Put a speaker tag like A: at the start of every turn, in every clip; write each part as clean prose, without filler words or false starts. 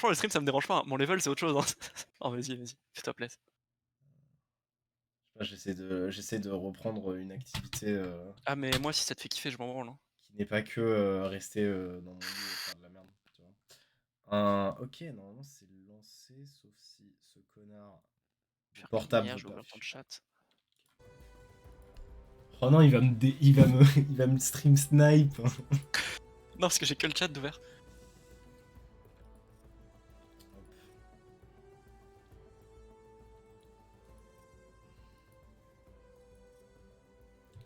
A: franchement, le stream, ça me dérange pas, hein. Mon level, c'est autre chose, hein. Oh, vas-y, vas-y, fais-toi plaisir.
B: J'essaie de reprendre une activité
A: Ah, mais moi, si ça te fait kiffer, je m'en branle, hein.
B: qui n'est pas que rester dans mon lit et faire de la merde, tu vois. Ok, normalement c'est lancé, sauf si ce connard de
A: Faire une
B: portable
A: lumière,
B: veut
A: je vais
B: pas
A: ouvrir ton
B: afficher.
A: chat.
B: Oh non, il va me stream snipe.
A: Non, parce que j'ai que le chat d'ouvert.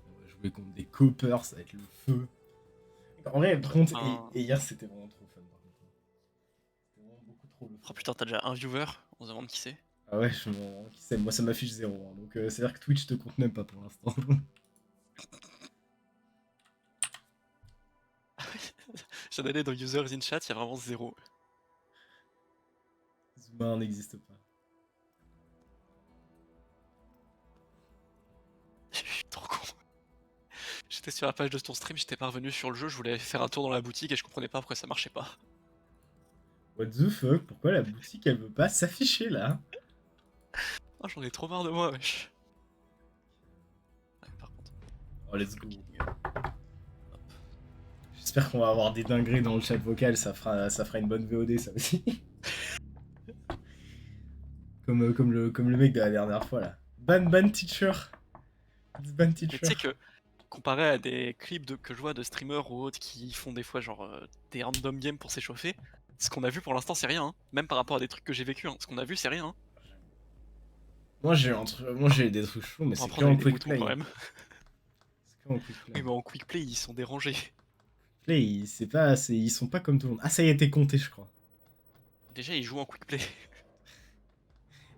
B: On va jouer contre des coppers, ça va être le feu. En vrai, par contre,
A: Enfin...
B: et hier c'était vraiment trop fun. Par contre. C'était vraiment beaucoup trop le fun.
A: Oh putain, t'as déjà un viewer, on se demande qui c'est.
B: Ah ouais, qui sait, moi ça m'affiche 0. Hein, donc c'est-à-dire que Twitch te compte même pas pour l'instant.
A: J'ai d'aller dans users in chat, il y a vraiment 0.
B: Zuma n'existe pas.
A: Je suis trop con. J'étais sur la page de ton stream, j'étais pas revenu sur le jeu, je voulais faire un tour dans la boutique et je comprenais pas pourquoi ça marchait pas.
B: What the fuck? Pourquoi la boutique elle veut pas s'afficher là?
A: Ah, j'en ai trop marre de moi, wesh. Ouais, par contre.
B: Oh, let's go. J'espère qu'on va avoir des dingueries dans le chat vocal, ça fera une bonne VOD ça aussi. comme le mec de la dernière fois là. Ban teacher. It's ban
A: Mais
B: teacher.
A: tu sais que, comparé à des clips que je vois de streamers ou autres qui font des fois genre des random games pour s'échauffer, ce qu'on a vu pour l'instant c'est rien, hein. Même par rapport à des trucs que j'ai vécu, hein. Ce qu'on a vu c'est rien, hein.
B: Moi j'ai des trucs chauds, mais
A: Bon,
B: c'est
A: après
B: que
A: on a eu
B: en
A: des
B: quick
A: moutons
B: play.
A: quand
B: Hein.
A: même.
B: C'est que en quick play.
A: Oui, mais en quick play ils sont dérangés.
B: Play, ils sont pas comme tout le monde. Ah, ça y a été compté, je crois.
A: Déjà ils jouent en quick play.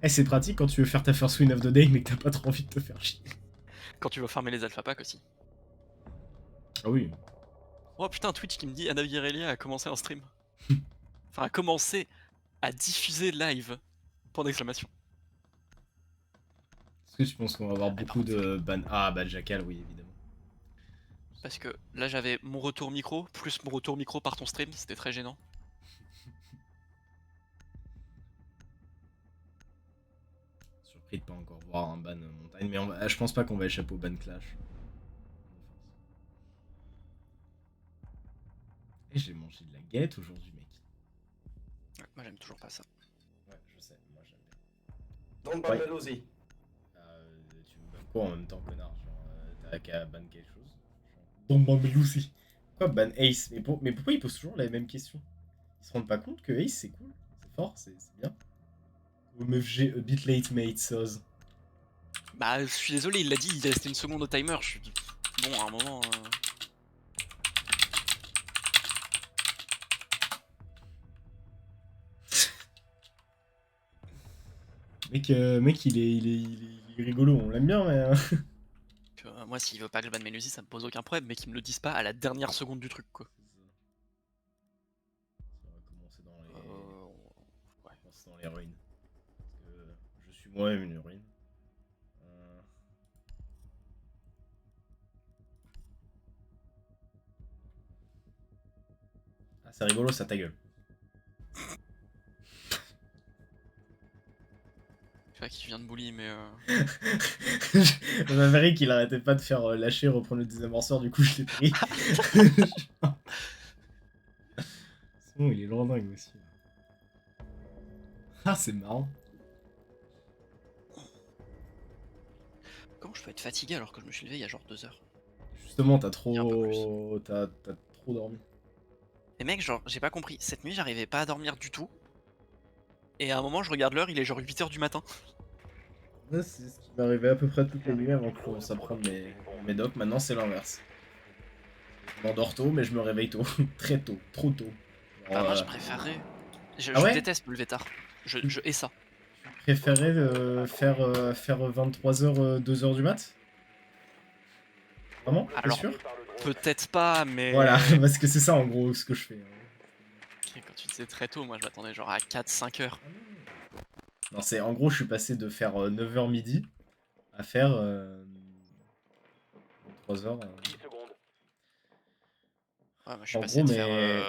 B: Eh, c'est pratique quand tu veux faire ta first win of the day, mais que t'as pas trop envie de te faire chier.
A: Quand tu vas farmer les alpha packs aussi.
B: Ah oui.
A: Oh putain, Twitch qui me dit Anna Virelia a commencé un stream. Enfin, a commencé à diffuser live. Point d'exclamation.
B: Est-ce que tu penses qu'on va avoir
A: Et par
B: beaucoup
A: contre,
B: de ban? Ah, bah, Jackal, oui, évidemment.
A: parce que là j'avais mon retour micro, plus mon retour micro par ton stream, c'était très gênant.
B: Surpris de pas encore voir un ban montagne, mais je pense pas qu'on va échapper au ban clash. Et j'ai mangé de la galette aujourd'hui, mec.
A: Ouais, moi j'aime toujours pas ça.
B: Ouais, je sais, moi j'aime bien.
C: Don't ban Melosi.
B: Tu me bannes quoi en même temps, connard? Genre, t'as qu'à ban quelque chose. Don't ban Lucy. Pourquoi ban Ace? Mais pourquoi ils posent toujours la même question? Ils se rendent pas compte que Ace c'est cool, c'est fort, c'est bien. Ou MFG a bit late mate, Soz.
A: Bah, je suis désolé, il l'a dit, il restait une seconde au timer. Je suis. Bon, à un moment.
B: Mec il est rigolo, on l'aime bien, mais.
A: Moi, s'il veut pas que je banne Melusi, ça me pose aucun problème, mais qu'il me le dise pas à la dernière seconde du truc, quoi.
B: Ça va commencer
A: Ouais.
B: dans les ruines. Parce que je suis moi-même une ruine. Ah, c'est rigolo, ça, ta gueule.
A: Je sais pas qui vient de bully, mais.
B: Maverick, il arrêtait pas de faire lâcher, reprendre le désamorceur, du coup, je l'ai pris. Sinon, il est loin dingue aussi. Ah, c'est marrant.
A: Comment je peux être fatigué alors que je me suis levé il y a genre 2 heures?
B: Justement,
A: T'as
B: trop dormi.
A: Mais mec, genre, j'ai pas compris. Cette nuit, j'arrivais pas à dormir du tout. Et à un moment, je regarde l'heure, il est genre 8 heures du matin.
B: Ouais, c'est ce qui m'arrivait à peu près toutes les nuits avant que je commence à prendre mes docs. Maintenant, c'est l'inverse. Je m'endors tôt, mais je me réveille tôt. Très tôt, trop tôt.
A: Bah, moi, je préférerais. Je,
B: Ah
A: je
B: ouais?
A: déteste me lever tard. Je hais ça.
B: Tu préférais faire 23h, 2h du mat? Vraiment? T'es
A: Alors,
B: sûr?
A: peut-être pas,
B: Voilà,
A: mais.
B: parce que c'est ça en gros ce que je fais.
A: Ok, quand tu disais très tôt, moi je m'attendais genre à 4-5 heures.
B: Non, c'est en gros, je suis passé de faire 9h midi à faire 3h.
A: Ouais, moi je suis
B: En
A: passé
B: gros,
A: de faire
B: mais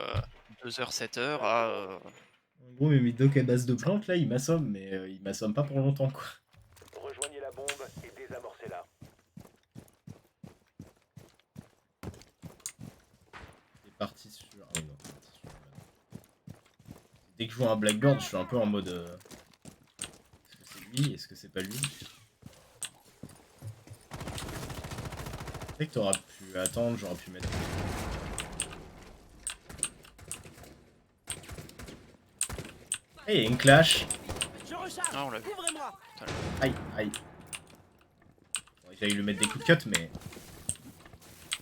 A: 2h, 7h à
B: En gros, mes Midoc à base de plantes là, il m'assomme, mais il m'assomme pas pour longtemps quoi.
C: Rejoignez la bombe et désamorcez-la.
B: Il est parti sur. Ah oui, non, il est parti sur. Dès que je vois un Blackbird, je suis un peu en mode. Est-ce que c'est lui? Est-ce que c'est pas lui? C'est que t'aurais pu attendre, j'aurais pu mettre. Eh, il y a une clash!
A: Ah, on l'a vu.
B: Aïe, aïe. Ouais, j'allais lui mettre des coups de cut, mais.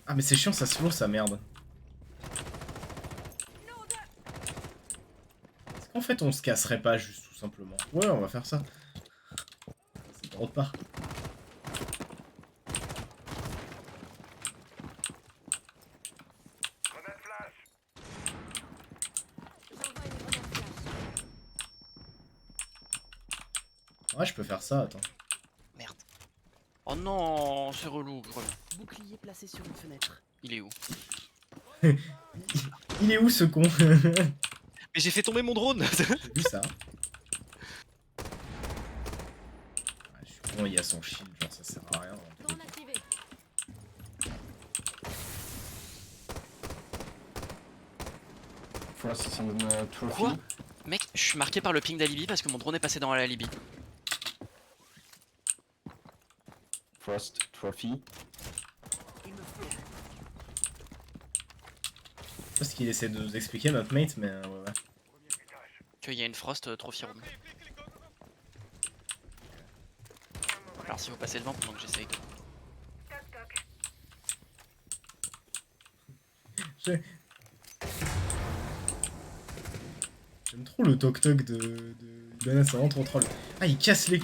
B: Ah, mais c'est chiant, ça slow, ça merde. Est-ce qu'en fait on se casserait pas juste tout simplement? Ouais, on va faire ça. C'est trop pas. Ouais, je peux faire ça, attends.
A: Merde. Oh non, c'est relou. Je reviens.
D: Bouclier placé sur une fenêtre.
A: Il est où?
B: Il est où ce con?
A: Mais j'ai fait tomber mon drone.
B: J'ai vu ça. Ouais, je suis con, il y a son shield, genre ça sert à rien.
D: Drone activé.
C: Frost on trophy.
A: Quoi? Mec, je suis marqué par le ping d'Alibi parce que mon drone est passé dans l'Alibi.
C: Frost trophy.
D: Il me faut.
B: Je sais pas ce qu'il essaie de nous expliquer, notre mate, mais ouais, ouais.
A: Qu'il y a une Frost Trophy Room. Alors si vous passez devant pendant que j'essaye de...
B: J'aime trop le toc-toc de Ibana, c'est vraiment trop troll. Ah, elle casse les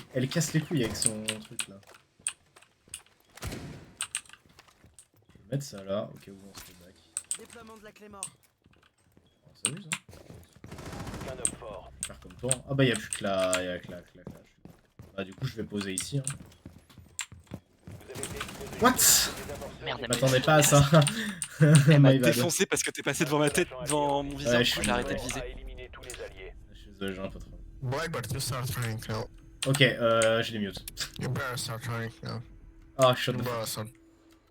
B: couilles avec son truc là. Je vais mettre ça là, au cas où on se fait back.
D: Déploiement de la clé mort.
B: On s'amuse, hein.
C: Un homme fort.
B: Je vais faire comme toi. Ah bah y'a plus que la... Y'a que la clash. Bah du coup je vais poser ici. Hein.
C: Vous avez été exposé.
B: What?
A: Merde,
B: Je m'attendais pas à ça.
A: Elle m'a
B: My bad.
A: défoncé parce que t'es passé devant ma tête, devant mon viseur.
B: Ouais,
A: Du coup, j'ai arrêté de
C: A
A: viser.
C: éliminé tous les alliés.
B: Je suis désolé, j'ai un peu trop.
E: Blackbird, you start running now.
B: Ok, je les mute.
E: You better start running now.
B: Ah, shut
E: You
B: the fuck.
E: better start.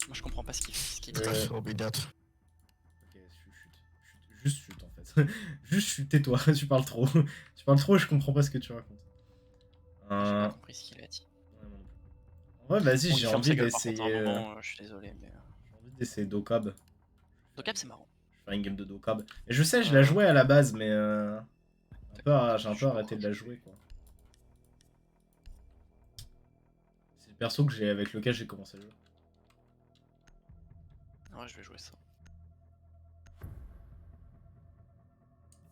A: Moi je comprends pas ce qu'il dit.
E: That will be that.
B: Ok, chut. Juste chut en fait. Juste chut, tais-toi, tu parles trop. Tu parles trop et je comprends pas ce que tu racontes.
A: J'ai pas compris ce qu'il a dit.
B: Ouais, vas-y,
A: Bon, il
B: j'ai
A: ferme
B: envie
A: sa gueule, par contre,
B: d'essayer.
A: à un moment, je suis désolé, mais...
B: J'ai envie d'essayer Dokab.
A: Dokab c'est marrant.
B: Je vais faire une game de Dokab. Et je sais, je la jouais à la base, mais j'ai un peu arrêté de la jouer quoi. C'est le perso que avec lequel j'ai commencé le jeu.
A: Ouais, je vais jouer ça.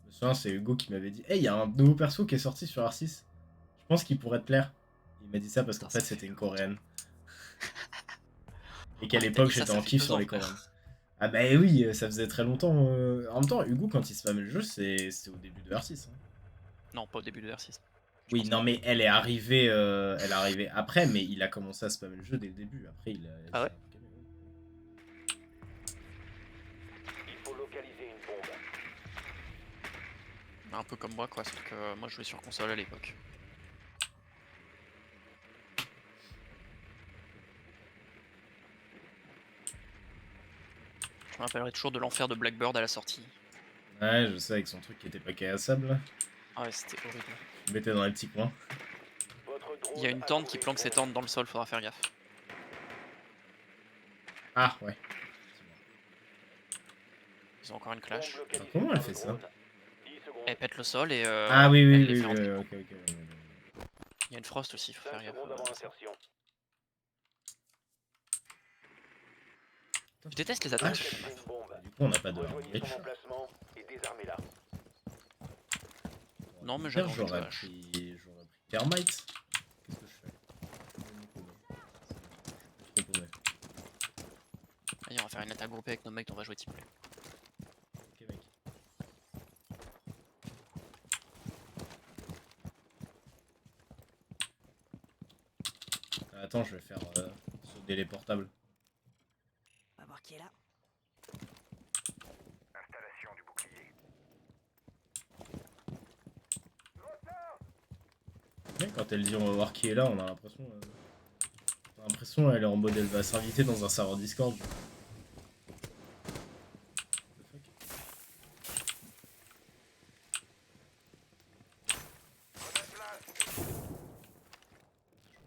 B: Je me souviens, c'est Hugo qui m'avait dit: Hey, il y a un nouveau perso qui est sorti sur R6. Je pense qu'il pourrait te plaire. Il m'a dit ça parce qu'en
A: Putain,
B: fait
A: ça
B: c'était
A: fait
B: une
A: longtemps.
B: coréenne. Et qu'à
A: Ah, t'as
B: l'époque
A: dit ça,
B: j'étais
A: ça
B: en
A: fait
B: kiff
A: 2
B: sur
A: ans,
B: les
A: frère.
B: coréennes. Ah bah oui, ça faisait très longtemps. En même temps, Hugo quand il spammait le jeu, c'était au début de R6. Hein.
A: Non, pas au début de R6. Je
B: Oui,
A: pense
B: non
A: pas.
B: mais elle est arrivée après, mais il a commencé à spammer le jeu dès le début. Après, il a.
A: Ah ouais?
C: Il faut localiser une bombe.
A: Un peu comme moi, quoi, sauf que moi je jouais sur console à l'époque. Je me rappellerai toujours de l'enfer de Blackbird à la sortie.
B: Ouais, je sais, avec son truc qui était pas cassable. Là.
A: Ah ouais, c'était horrible.
B: Je le mettais dans les petits coins.
C: Votre drone
A: Il y a une
C: a
A: tente qui
C: trouvé
A: planque
C: une
A: ses
C: bombe.
A: tentes dans le sol, faudra faire gaffe.
B: Ah, ouais.
A: Ils ont encore une
C: Bombe
A: clash.
C: localisée
B: Comment elle
C: par
B: fait
C: le
B: ça?
C: drone. 10 secondes.
A: Elle pète le sol et
B: Ah oui,
A: elle
B: oui,
A: les
B: oui,
A: fait
B: oui,
A: rentrer.
B: ok.
A: Il y a une frost aussi, faut
C: 5
A: faire gaffe.
C: secondes avant l'insertion.
A: Je déteste les
B: Ah,
A: attaques.
C: Localisez une bombe.
B: du coup, on n'a pas de
C: Rejoignez
B: reach.
C: son emplacement et désarmez-la.
A: Non, mais j'avais envie de
B: j'aurais
A: clash.
B: pris Thermite. Qu'est-ce que je fais? Je suis trop paumé.
A: Allez, on va faire une attaque groupée avec nos mecs, on va jouer team play.
B: Ok, mec. Attends, je vais faire sauter les portables.
D: On va voir qui est là.
C: Installation du bouclier.
B: Ouais, quand elle dit on va voir qui est là, on a l'impression elle est en mode elle va s'inviter dans un serveur Discord. What the fuck.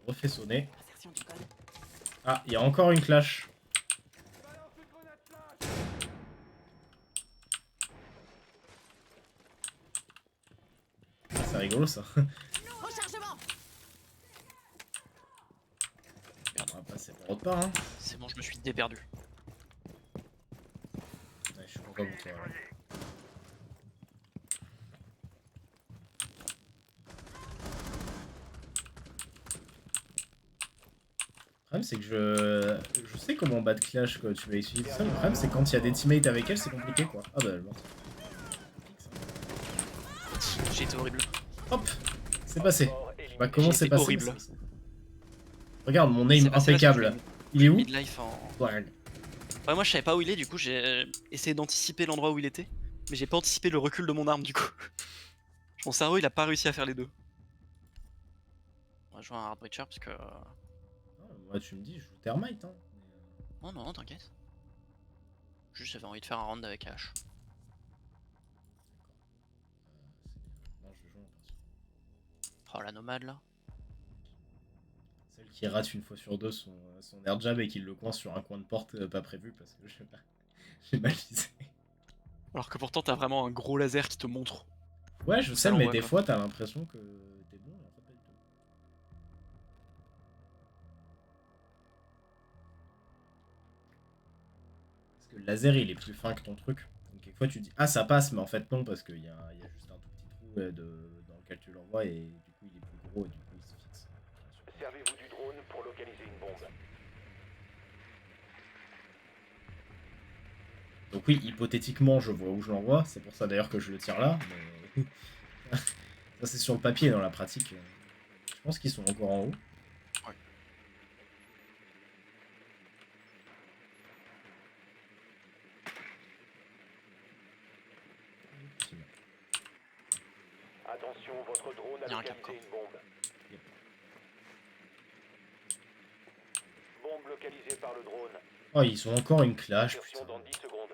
B: Je refais sonner.
D: Insertion du code.
B: Ah, il y a encore une clash. Ah, c'est rigolo ça.
D: Rechargement.
B: On va passer par autre part. Hein.
A: C'est bon, je me suis déperdu.
B: Ouais, je suis content pour toi. Là. Le problème c'est que je sais comment battre Clash quoi, tu vas utiliser ça. Le problème c'est quand il y a des teammates avec elle c'est compliqué quoi. Ah bah elle est morte.
A: J'ai été horrible.
B: Hop, c'est passé. Bah comment
A: J'ai
B: c'est
A: été
B: passé
A: horrible.
B: mais c'est passé. Regarde mon
A: C'est
B: aim
A: passé parce que
B: impeccable. Il est où?
A: Midlife en...
B: Ouais.
A: Ouais, moi je savais pas où il est, du coup j'ai essayé d'anticiper l'endroit où il était, mais j'ai pas anticipé le recul de mon arme du coup. Mon cerveau il a pas réussi à faire les deux. On va jouer un hard breacher parce que...
B: Moi tu me dis je joue Thermite hein.
A: Oh non, t'inquiète. Juste j'avais envie de faire un round avec H.
B: Non je vais jouer en perso.
A: Oh la nomade là.
B: Celle qui rate une fois sur deux son air jab et qui le coince sur un coin de porte pas prévu parce que je sais pas. J'ai mal visé.
A: Alors que pourtant t'as vraiment un gros laser qui te montre.
B: Ouais je sais
A: Ça
B: mais
A: l'envoie,
B: des
A: quoi.
B: fois t'as l'impression que t'es bon et en fait pas du tout. Parce que le laser il est plus fin que ton truc. Donc quelquefois tu dis ah ça passe mais en fait non parce qu'il y a juste un tout petit trou dans lequel tu l'envoies et du coup il est plus gros et du coup il se fixe.
C: Servez-vous du drone pour localiser une bombe.
B: Donc oui hypothétiquement je vois où je l'envoie, c'est pour ça d'ailleurs que je le tire là. Mais... ça c'est sur le papier dans la pratique. Je pense qu'ils sont encore en haut.
A: Ouais.
C: Attention, votre drone a
A: Il y a un
C: localisé
A: Capcom.
C: une bombe. Bombe localisée par le drone.
B: Oh ils ont encore une clash.
C: Insertion
B: Putain.
C: dans 10 secondes.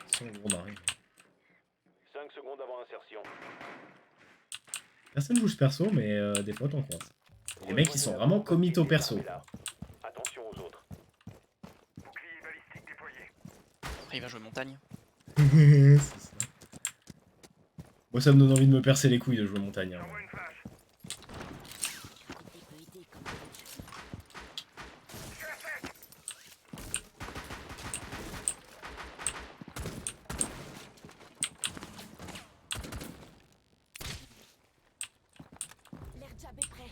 B: Ils sont gros d'arrêt.
C: 5 secondes avant insertion.
B: Personne joue ce perso mais des fois t'en croises. Et les mecs ils sont vraiment commit au perso.
C: Attention aux autres.
A: Après il va jouer montagne.
B: C'est ça. Moi ça me donne envie de me percer les couilles de jouer montagne. Hein.
D: Il peut aider comme l'air jab est prêt.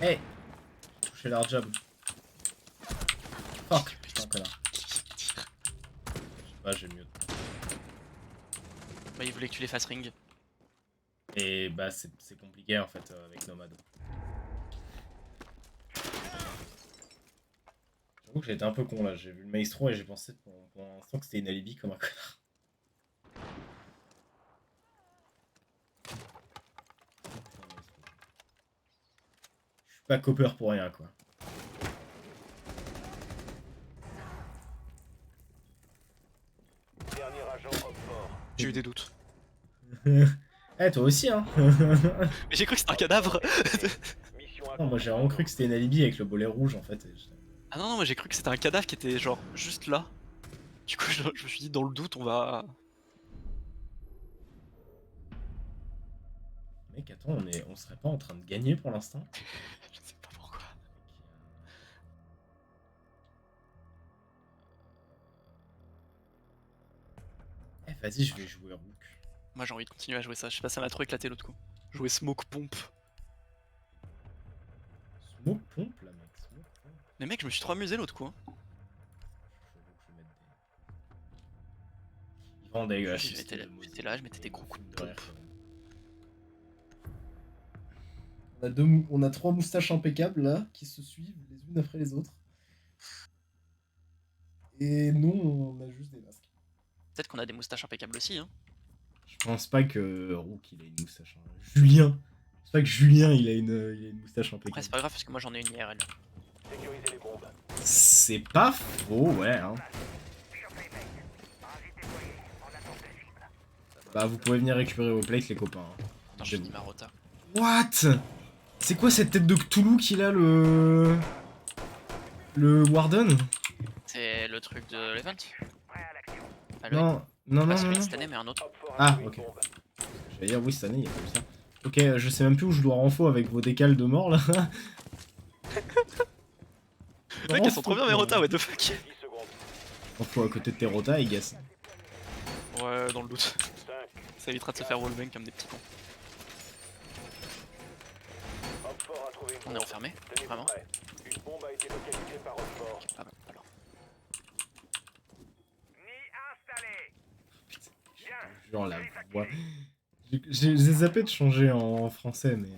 B: Hey j'ai touché l'hard jab. Fuck putain connard. Je sais pas j'ai mieux.
A: Bah il voulait que tu les fasses ring.
B: Et bah c'est compliqué en fait avec Nomad. J'avoue que j'ai été un peu con là, j'ai vu le maestro et j'ai pensé pour un instant que c'était une alibi comme un connard. Je suis pas copper pour rien quoi.
C: Dernier agent hop fort.
A: J'ai eu des doutes.
B: Eh toi aussi hein.
A: Mais j'ai cru que c'était un cadavre.
C: Mission
B: Non moi j'ai vraiment cru que c'était une alibi avec le bolet rouge en fait.
A: Ah non, non, moi j'ai cru que c'était un cadavre qui était genre juste là. Du coup je me suis dit dans le doute on va...
B: Mec attends on serait pas en train de gagner pour l'instant?
A: Je sais pas pourquoi.
B: Eh vas-y je vais jouer Rook.
A: Moi j'ai envie de continuer à jouer ça, je sais pas, ça m'a trop éclaté l'autre coup. Jouer Smoke Pomp.
B: Smoke pompe là mec, smoke pompe.
A: Mais mec je me suis trop amusé l'autre coup. Hein.
B: Je vais mettre des... Ils vendent des
A: J'étais là, je mettais des gros coups de pompe.
B: On a 3 moustaches impeccables là, qui se suivent les unes après les autres. Et nous, on a juste des masques.
A: Peut-être qu'on a des moustaches impeccables aussi, hein.
B: Je pense pas que Rook il a une moustache. Hein. Julien. Je pense pas que Julien il a une moustache
A: Après,
B: impeccable.
A: c'est pas grave parce que moi j'en ai une IRL.
C: Sécurisez les bombes.
B: C'est pas faux, ouais. Hein. Bah vous pouvez venir récupérer vos plates les copains. Hein.
A: Attends, je finis ma rota.
B: What? C'est quoi cette tête de Cthulhu qu'il a le Warden?
A: C'est le truc de l'event. Ah,
B: Non, non,
A: pas
B: non,
A: celui
B: non.
A: de cette année, mais un autre.
C: Op 4 a
B: Ah,
C: trouvé
B: ok.
C: une bombe.
B: J'allais dire oui cette année il y a pas eu ça. Ok, je sais même plus où je dois renfo avec vos décals de mort là.
A: Mec, elles sont trop bien mes rotas, what the fuck.
C: 10 secondes.
B: Renfo à côté de tes rotas, I guess.
A: Ouais, dans le doute.
C: 5.
A: Ça évitera de se faire wallbang comme des petits cons.
C: Op 4 a trouvé une
A: On est
C: bombe.
A: enfermé,
C: Tenez-vous
A: vraiment.
C: prêts. Une bombe a été localisée par Op 4.
A: Pas mal, alors.
B: Genre la voix. J'ai zappé de changer en français, mais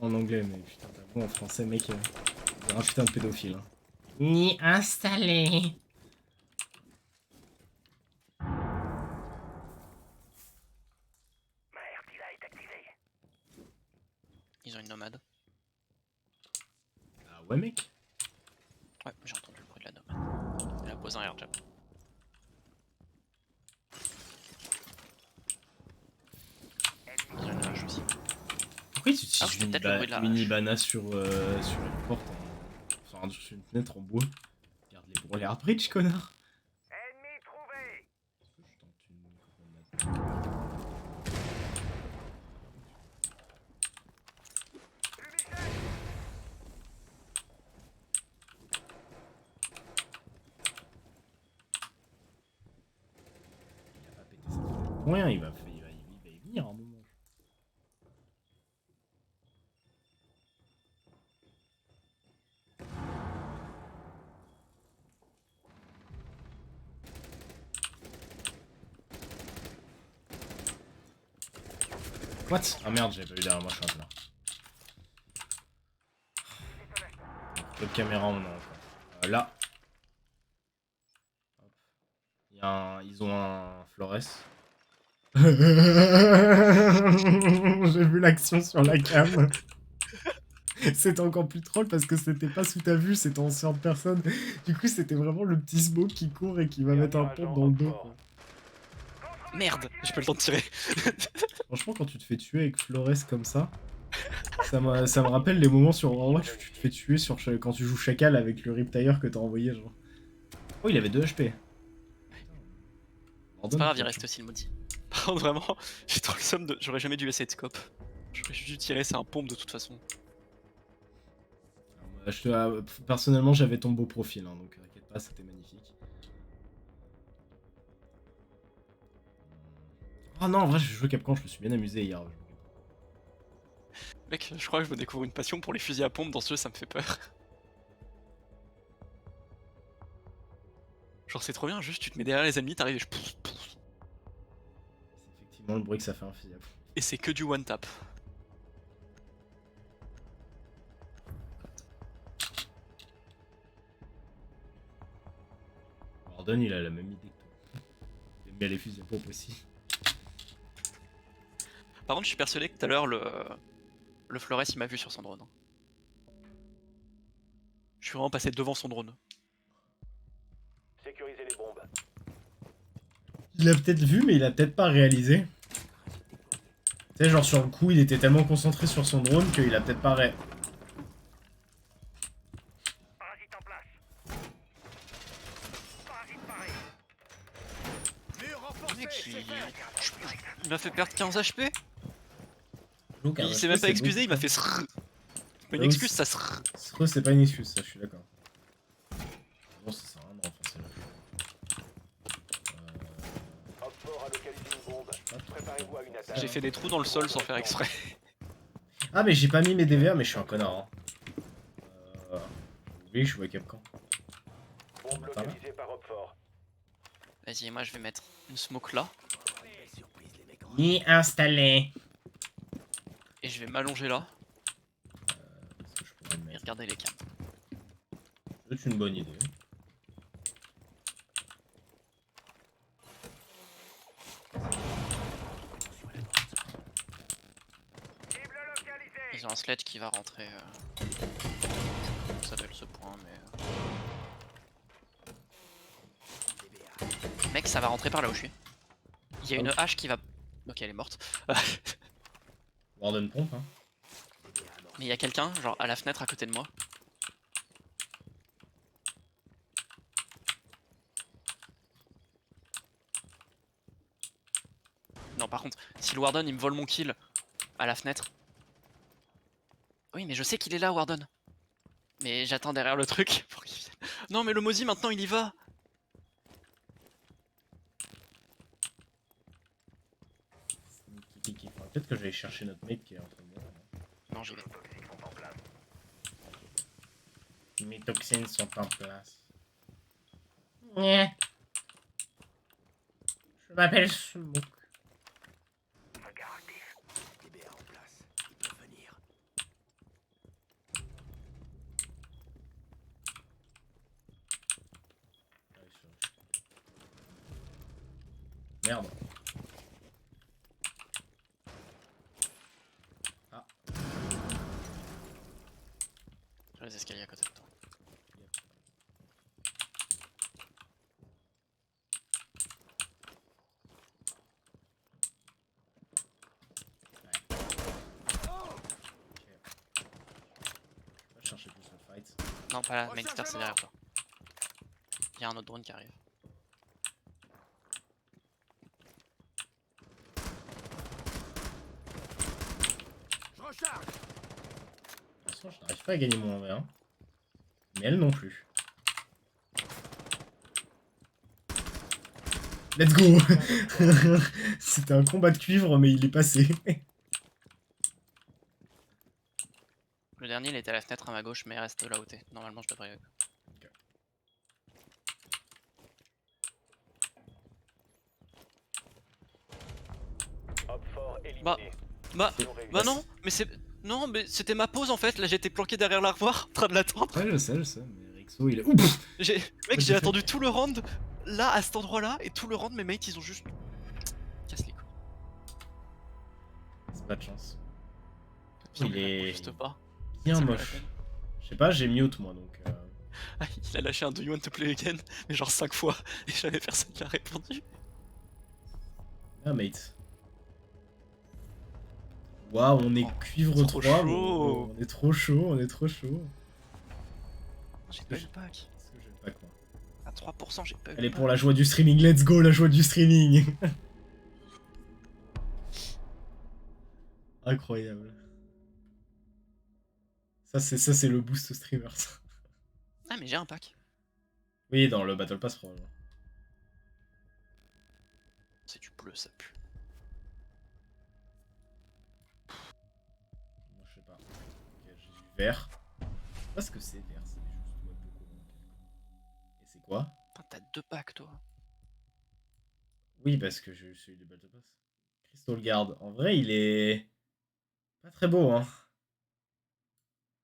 B: en anglais, mais putain, ta voix en français, mec, un putain de pédophile. Hein. Ni installé.
A: Ils ont une nomade.
B: Ah ouais, mec.
A: Ouais, j'ai entendu le bruit de la nomade. Elle a posé un airjab. Ils ont une hache aussi.
B: Pourquoi tu
A: Ah,
B: utilises
A: c'était peut-être le bruit de la
B: une
A: hache.
B: Ibana sur une porte, enfin sur une fenêtre en bois? Regarde les pour les hardbridge, connard. Je tente une grenade. Il a pas pété ça. Pour rien, il va y venir un moment. What? Ah merde, j'avais pas vu derrière moi, je suis un peu là. Peu de caméra on a encore. Là. Hop. Ils ont un Flores. J'ai vu l'action sur la cam. C'était encore plus troll parce que c'était pas sous ta vue, c'était en third personne. Du coup, c'était vraiment le petit smoke qui court et qui va mettre un pompe dans le dos. Quoi.
A: Merde, j'ai pas le temps de tirer.
B: Franchement, quand tu te fais tuer avec Flores comme ça me rappelle les moments sur Overwatch où tu te fais tuer quand tu joues Chacal avec le Riptire que t'as envoyé, genre. Oh, il avait 2 HP.
A: C'est pas grave, il reste aussi le maudit. Par contre, vraiment, j'ai trop le somme de. J'aurais jamais dû essayer de scope. J'aurais juste dû tirer, c'est un pompe de toute façon.
B: Personnellement, j'avais ton beau profil, hein, donc t'inquiète pas, c'était magnifique. Ah non, en vrai, je joue Capcom, je me suis bien amusé hier.
A: Mec, je crois que je me découvre une passion pour les fusils à pompe dans ce jeu, ça me fait peur. Genre, c'est trop bien, juste tu te mets derrière les ennemis, t'arrives et je pousse.
B: C'est effectivement le bruit que ça fait un fusil à pompe.
A: Et c'est que du one tap.
B: Warden, il a la même idée que toi. Il aime bien les fusils à pompe aussi.
A: Par contre, je suis persuadé que tout à l'heure, le Flores il m'a vu sur son drone. Je suis vraiment passé devant son drone.
C: Sécurisez les bombes.
B: Il a peut-être vu, mais il a peut-être pas réalisé. Tu sais, genre sur le coup, il était tellement concentré sur son drone qu'il a peut-être pas
A: Mec, il m'a fait perdre 15 HP.
B: Donc,
A: Il s'est même pas excusé, il m'a fait srrr. Une
B: Ah,
A: excuse,
B: oui,
A: ça srrr.
B: C'est pas une excuse, ça, je suis d'accord. Bon, ça sert à rien de renforcer là.
C: Op 4 a localisé une bombe. Préparez-vous à une attaque.
A: J'ai fait des trous dans le sol sans faire exprès.
B: Ah, mais j'ai pas mis mes DVA, mais je suis un connard. Hein. Oui, je joue à Capcom.
C: Bombe localisée par Op 4.
A: Vas-y, moi je vais mettre une smoke là.
B: Ni installé.
A: Et je vais m'allonger là.
B: Est-ce que je pourrais le
A: Et
B: mettre?
A: regarder les cams.
B: C'est une bonne idée.
A: Ils ont un sledge qui va rentrer. Je sais pas comment ça s'appelle ce point, mais. Mec, ça va rentrer par là où je suis. Il y a une hache qui va. Ok, elle est morte.
B: Warden pompe, hein.
A: Mais il y a quelqu'un, genre à la fenêtre à côté de moi. Non, par contre, si le Warden il me vole mon kill à la fenêtre. Oui, mais je sais qu'il est là, Warden. Mais j'attends derrière le truc pour qu'il vienne. Non, mais le Mozi maintenant il y va.
B: Sneaky. Faudrait peut-être que j'aille chercher notre mate qui est entre moi.
A: Non, j'y vais.
B: Mes toxines sont en place. Nyeh. Je m'appelle Smoke. Merde. Ah.
A: Sur les escaliers à côté de toi.
B: Je vais chercher plus le fight.
A: Non, pas là, Mainster c'est derrière toi. Il y a un autre drone qui arrive.
C: Je recharge.
B: De toute façon, je n'arrive pas à gagner mon 1v1. Mais elle non plus. Let's go. C'était un combat de cuivre, mais il est passé.
A: Le dernier il était à la fenêtre à ma gauche, mais reste là où t'es. Normalement je devrais.
C: Hop fort éliminé.
A: Bah
C: Mission réussie.
A: bah non, mais c'est. Non, mais c'était ma pause en fait. Là j'étais planqué derrière l'armoire en train de l'attendre.
B: Ouais, je sais, mais Rexo, il est. Oups.
A: Mec, j'ai attendu tout le round là à cet endroit là et tout le round mes mates ils ont juste. Casse les couilles.
B: C'est pas de chance.
A: Pire,
B: Il est
A: juste pas.
B: bien
A: C'est pas la
B: moche.
A: peine.
B: Je sais pas, j'ai mute moi donc.
A: Ah, il a lâché un Do you want to play again, mais genre 5 fois et jamais personne n'a répondu.
B: Ah, mate. Waouh, on est
A: Oh,
B: cuivre
A: trop
B: 3.
A: chaud.
B: On est trop chaud, on est trop chaud.
A: J'ai pas eu le pack.
B: Est-ce que j'ai le pack moi?
A: À 3%, j'ai pas eu
B: Allez,
A: le pack.
B: pour la joie du streaming, let's go, la joie du streaming. Incroyable. Ça c'est le boost streamer ça.
A: Ah, mais j'ai un pack.
B: Oui, dans le Battle Pass probablement.
A: C'est du bleu, ça pue.
B: Moi je sais pas. Ok, j'ai du vert. Je sais pas ce que c'est vert, c'est juste ouais, beaucoup. Et c'est quoi?
A: Putain, t'as 2 packs toi.
B: Oui, parce que j'ai eu celui du Battle Pass. Crystal Guard. En vrai, il est pas très beau, hein.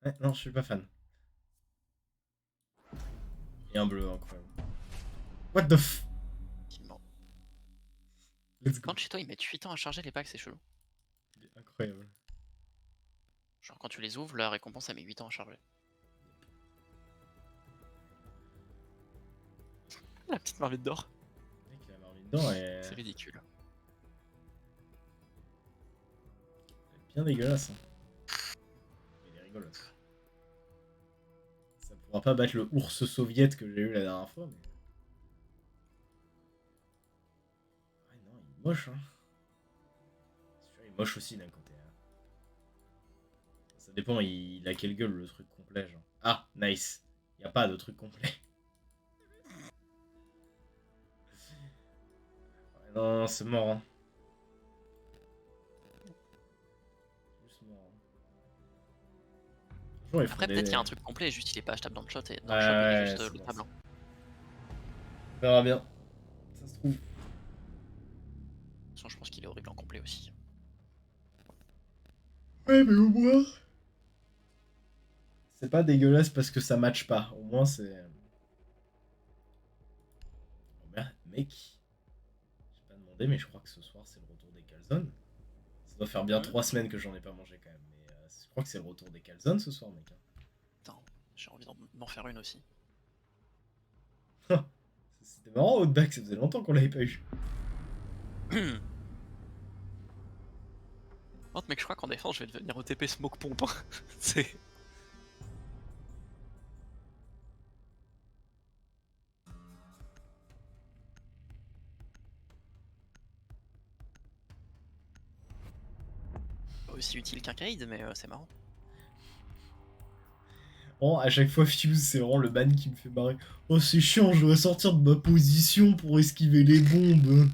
B: Ouais, non, je suis pas fan. Et un bleu, incroyable. What the f...
A: Qui ment.
B: Let's go.
A: Quand chez toi ils mettent 8 ans à charger les packs, c'est chelou.
B: Incroyable.
A: Genre quand tu les ouvres, la récompense elle met 8 ans à charger. La petite marmite d'or.
B: Mec, il a marmite dedans et...
A: C'est ridicule.
B: Elle est bien dégueulasse. Hein. Elle est rigolote. Ça pourra pas battre le ours soviète que j'ai eu la dernière fois, mais... Ouais, non, il est moche, hein. Celui-là, il est moche aussi d'un côté. Hein. Ça dépend, il a quelle gueule le truc complet, genre. Ah, nice. Y a pas de truc complet. Ouais, non, c'est mort, hein. Juste mort. Hein. Franchement, ils font
A: Après
B: des-
A: peut-être qu'il y a un truc complet, juste il est pas achetable dans le shop et dans
B: Ouais,
A: le shop il est
B: ouais,
A: juste
B: c'est
A: le
B: bon,
A: tableau.
B: On verra bien. Ça se trouve.
A: De toute façon je pense qu'il est horrible en complet aussi.
B: Ouais, mais au moins. C'est pas dégueulasse parce que ça match pas. Au moins, c'est. Oh merde, mec. J'ai pas demandé, mais je crois que ce soir, c'est le retour des calzones. Ça doit faire bien 3 semaines que j'en ai pas mangé quand même. Mais je crois que c'est le retour des calzones ce soir, mec.
A: Putain, j'ai envie d'en faire une aussi.
B: C'était marrant, Outback, ça faisait longtemps qu'on l'avait pas eu.
A: Oh, mec, je crois qu'en défense, je vais devenir OTP Smoke Pomp. Hein. C'est. Pas aussi utile qu'un Kaid, mais c'est marrant.
B: Bon, à chaque fois, Fuse, c'est vraiment le ban qui me fait marrer. Oh, c'est chiant, je dois sortir de ma position pour esquiver les bombes.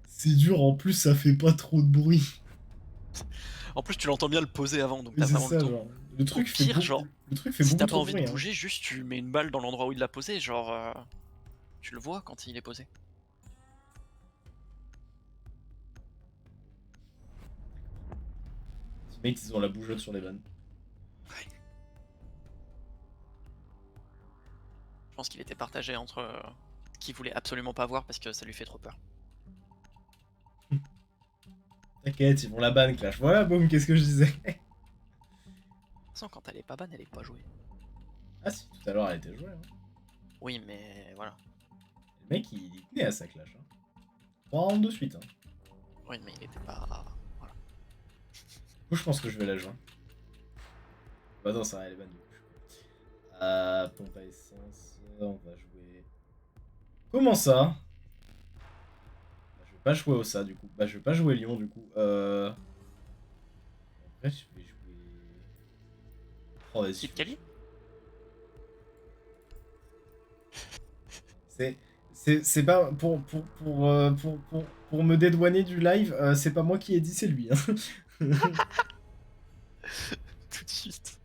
B: C'est dur, en plus, ça fait pas trop de bruit.
A: En plus, tu l'entends bien le poser avant, donc
B: Mais
A: t'as
B: c'est
A: vraiment
B: ça,
A: le temps.
B: genre. Le truc
A: Au
B: fait
A: pire,
B: beaucoup,
A: genre,
B: le truc fait
A: Si
B: beaucoup
A: t'as pas
B: trop
A: envie de
B: bruit, hein.
A: bouger, juste tu mets une balle dans l'endroit où il l'a posé, genre. Tu le vois quand il est posé.
B: Teammates, ils ont la bougeotte sur les vannes.
A: Je pense qu'il était partagé entre qui voulait absolument pas voir parce que ça lui fait trop peur.
B: T'inquiète, ils vont la ban, Clash. Voilà, boum, qu'est-ce que je disais.
A: De toute façon, quand elle est pas bonne, elle est pas jouée.
B: Ah si, tout à l'heure, elle était jouée. Hein.
A: Oui, mais voilà.
B: Le mec, il tenait à sa Clash. Hein. 3 rounds de suite. Hein.
A: Oui, mais il était pas. Voilà.
B: Moi, je pense que je vais la jouer. Bah non, ça va, elle est ban du coup. Pompe à essence, on va jouer... Comment ça? Je vais pas jouer au ça du coup. Bah je vais pas jouer Lyon du coup. Après je vais jouer... Oh vas-y.
A: Kid Kali
B: C'est pas... Pour me dédouaner du live, c'est pas moi qui ai dit, c'est lui. Hein.
A: Tout de suite.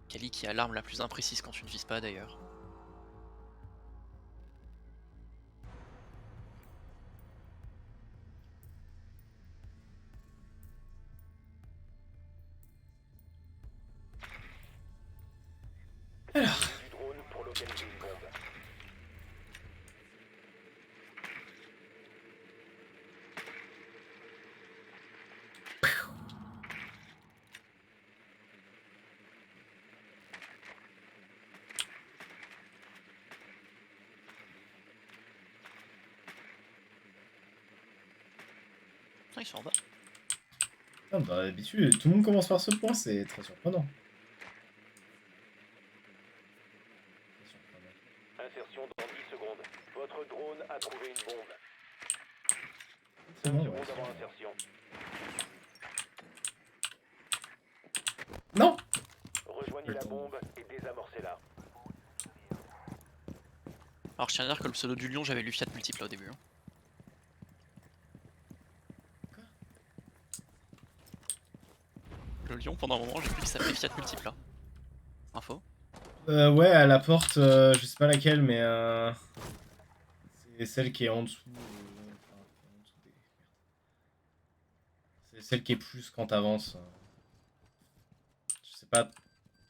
A: Kali qui a l'arme la plus imprécise quand tu ne vises pas d'ailleurs.
C: Du drone pour localiser une bombe.
A: Ah, ils sont en bas.
B: Putain, bah, d'habitude, tout le monde commence par ce point, c'est très surprenant.
C: Insertion dans 10 secondes. Votre drone a trouvé une bombe.
B: C'est
C: 5
B: bon,
C: secondes
B: ouais.
C: avant insertion.
B: Non.
C: Rejoignez la bombe et désamorcez-la.
A: Alors je tiens à dire que le pseudo du lion, j'avais lu Fiat multiple au début. Hein. Le lion, pendant un moment, j'ai cru qu'il s'appelait Fiat multiple là. Info.
B: Ouais, à la porte, je sais pas laquelle, mais c'est celle qui est en dessous. Enfin, en dessous des... C'est celle qui est plus quand t'avances. Je sais pas,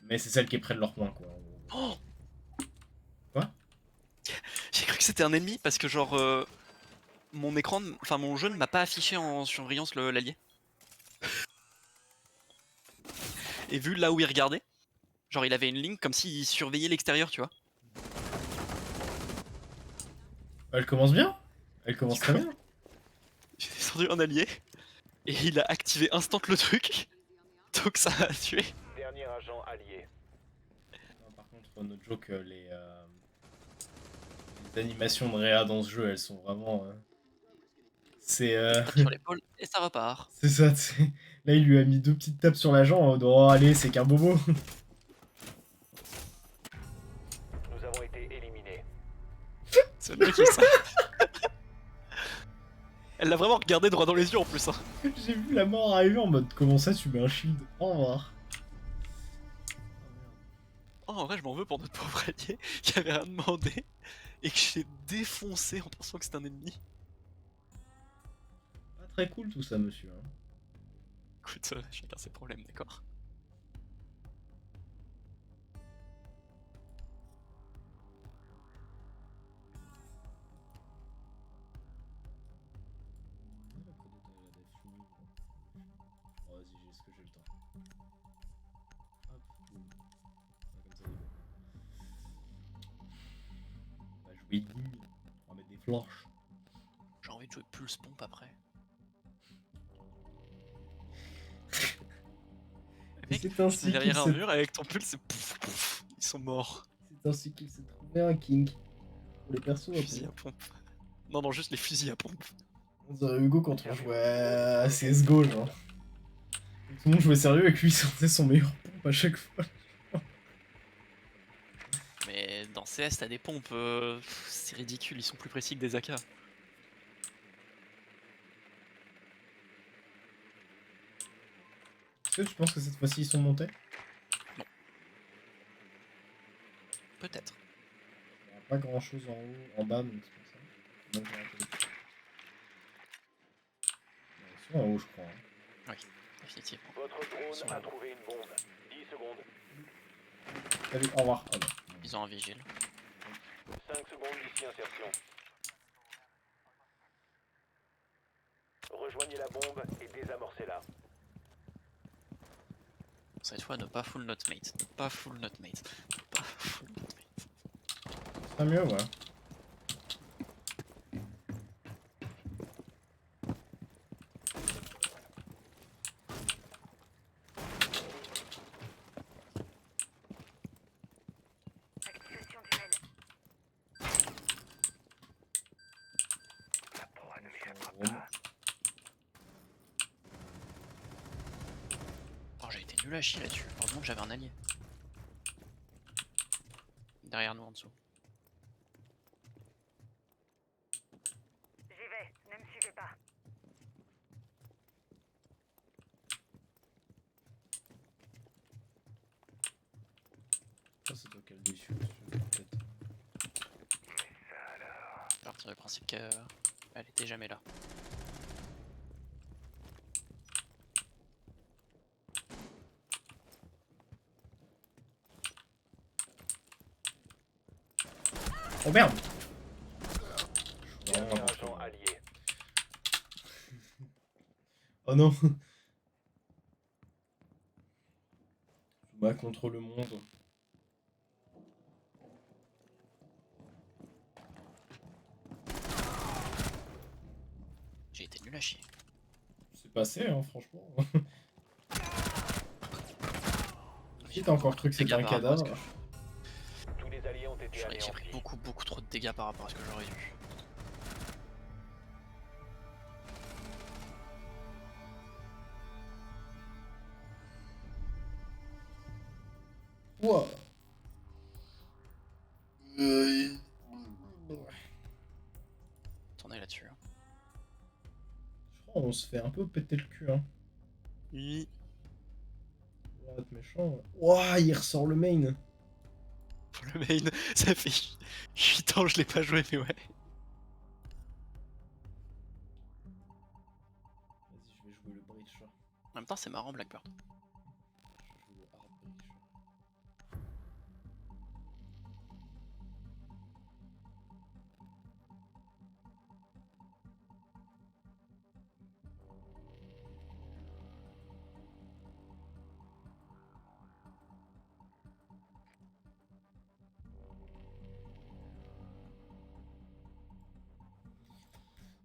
B: mais c'est celle qui est près de leur point, quoi.
A: Oh
B: Quoi?
A: J'ai cru que c'était un ennemi parce que genre mon écran, enfin mon jeu ne m'a pas affiché en surveillance l'allié. Et vu là où il regardait, genre il avait une ligne comme s'il surveillait l'extérieur, tu vois.
B: Elle commence bien. Elle commence très bien.
A: J'ai descendu un allié et il a activé instant le truc, donc ça m'a tué.
C: Dernier agent allié.
B: Non, par contre, no joke, les animations de Réa dans ce jeu, elles sont vraiment... C'est
A: Tape sur l'épaule et ça repart.
B: c'est ça, tu sais. Là, il lui a mis 2 petites tapes sur la jambe. Oh, allez, c'est qu'un bobo.
C: Nous avons été éliminés.
A: C'est le mec qui ça. Elle l'a vraiment regardé droit dans les yeux en plus. Hein.
B: J'ai vu la mort arriver en mode comment ça tu mets un shield? Au revoir.
A: Oh, en vrai, je m'en veux pour notre pauvre allié qui avait rien demandé et que j'ai défoncé en pensant que c'était un ennemi.
B: Pas très cool tout ça, monsieur. Hein.
A: Écoute, chacun ses problèmes, d'accord.
B: Oui, digne. On va mettre des flanches.
A: J'ai envie de jouer Pulse Pompe après. Mec,
B: C'est
A: tu te
B: ainsi
A: mets
B: qu'il
A: derrière un
B: se...
A: mur avec ton pulse, c'est pouf pouf, ils sont morts.
B: C'est ainsi qu'il s'est trouvé un king. Pour les persos, un
A: Fusil
B: peu.
A: à pompe. Non, non, juste les fusils à pompe.
B: On dirait Hugo quand on jouait à CSGO, genre. Tout le monde jouait sérieux et lui il sortait son meilleur pompe à chaque fois.
A: Mais dans CS, t'as des pompes, c'est ridicule, ils sont plus précis que des AK.
B: Est-ce que tu penses que cette fois-ci ils sont montés?
A: Peut-être.
B: Il n'y a pas grand chose en haut, en bas, donc c'est pour ça. Moi, j'ai raté les trucs. Ils sont en haut, je crois. Hein.
A: Définitivement.
C: Votre drone
A: Sont
C: a
A: là.
C: trouvé une bombe. 10 secondes.
B: Salut, au revoir. Ah non.
A: Ils ont un vigile.
C: 5 secondes d'ici insertion. Rejoignez la bombe et désamorcez-la.
A: Cette fois, ne pas full notre mate. Ne pas full notre mate. Ne pas full notre mate.
B: Ce serait mieux, ouais.
A: Oh, j'ai été nul à chier là-dessus. Heureusement que j'avais un allié. Derrière nous en dessous.
D: J'y vais, ne me suivez pas.
B: Ça, c'est toi qui as le dessus, peut-être.
A: Je vais partir du principe qu'elle était jamais là.
B: Oh merde!
C: Dernier agent allié.
B: Oh non! Je bats contre le monde.
A: J'ai été nul à chier.
B: C'est passé, hein, franchement. Si t'as encore cru que c'était un
A: Dégâts par rapport à ce
B: cadavre.
C: Tous les alliés ont été
A: J'ai pris
C: anéantis.
A: beaucoup trop de dégâts par rapport à ce que j'aurais dû.
B: Ouah.
A: Tournez là-dessus. Hein.
B: Je crois qu'on se fait un peu péter le cul, hein.
A: Oui.
B: On va être méchant. Ouah, il ressort le main.
A: Le main, ça fait 8 ans que je l'ai pas joué, mais ouais.
B: Vas-y, je vais jouer le bridge.
A: En même temps, c'est marrant, Blackbird.
B: Je joue le hard bridge.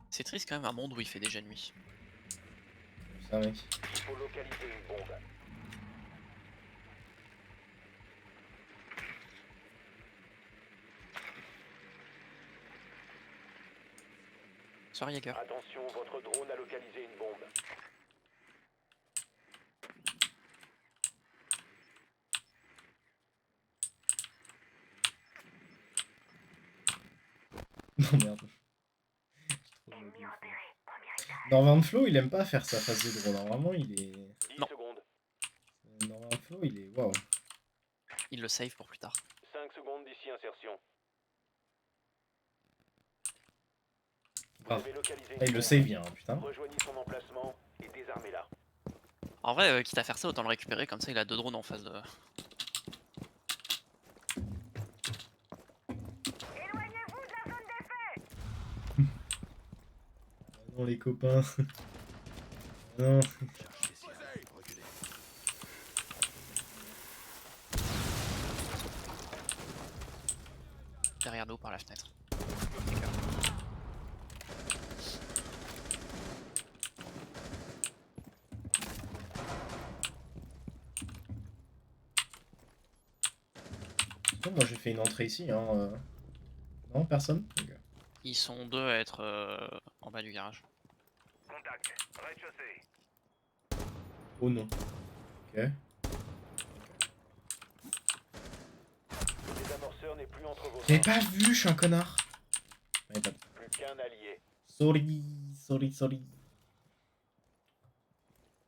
A: C'est triste quand même un monde où il fait déjà nuit.
B: Ça, mec.
C: Il faut localiser une bombe.
A: Soir Jaeger.
C: Attention, votre drone a localisé une bombe.
B: Non, merde. Northern Flow, il aime pas faire sa phase de drone. Normalement, il est.
C: 10
A: Non.
C: secondes.
B: Northern Flow, il est. Waouh.
A: Il le save pour plus tard.
C: 5 secondes d'ici insertion. Vous
B: Grave.
C: avez localisé une
B: Ah, il le
C: bombe.
B: save bien, hein, putain.
C: Rejoignez son emplacement et désarmez-la.
A: En vrai, quitte à faire ça, autant le récupérer, comme ça il a 2 drones en face de...
D: Éloignez-vous de la zone d'effet.
B: Ah non, les copains. Ah non.
A: derrière nous par la fenêtre.
B: Bon, moi j'ai fait une entrée ici, hein. Non, personne? Ok.
A: Ils sont deux à être en bas du garage.
C: Contact. Rez-de-chaussée.
B: Oh non. Ok.
C: Le désamorceur n'est plus entre vos
B: J'ai
C: mains.
B: pas vu, je suis un connard. Ouais, pas...
C: Plus qu'un allié.
B: Sorry.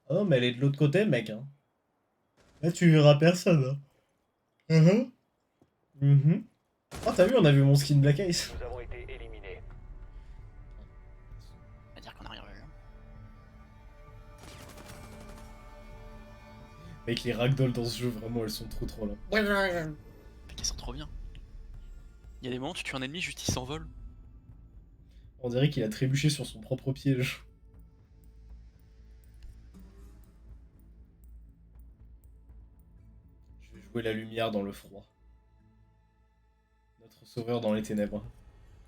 B: Oh, mais elle est de l'autre côté, mec. Hein. Là, tu verras personne. Hein. Oh, t'as vu, on a vu mon skin Black Ice.
C: Nous avons été éliminés.
A: C'est-à-dire qu'on a rien vu.
B: Mec, les ragdolls dans ce jeu, vraiment, elles sont trop là.
A: Mec, ils sont trop bien. Il y a des moments où tu tues un ennemi, juste il s'envole.
B: On dirait qu'il a trébuché sur son propre piège. Je vais jouer la lumière dans le froid. Notre sauveur dans les ténèbres.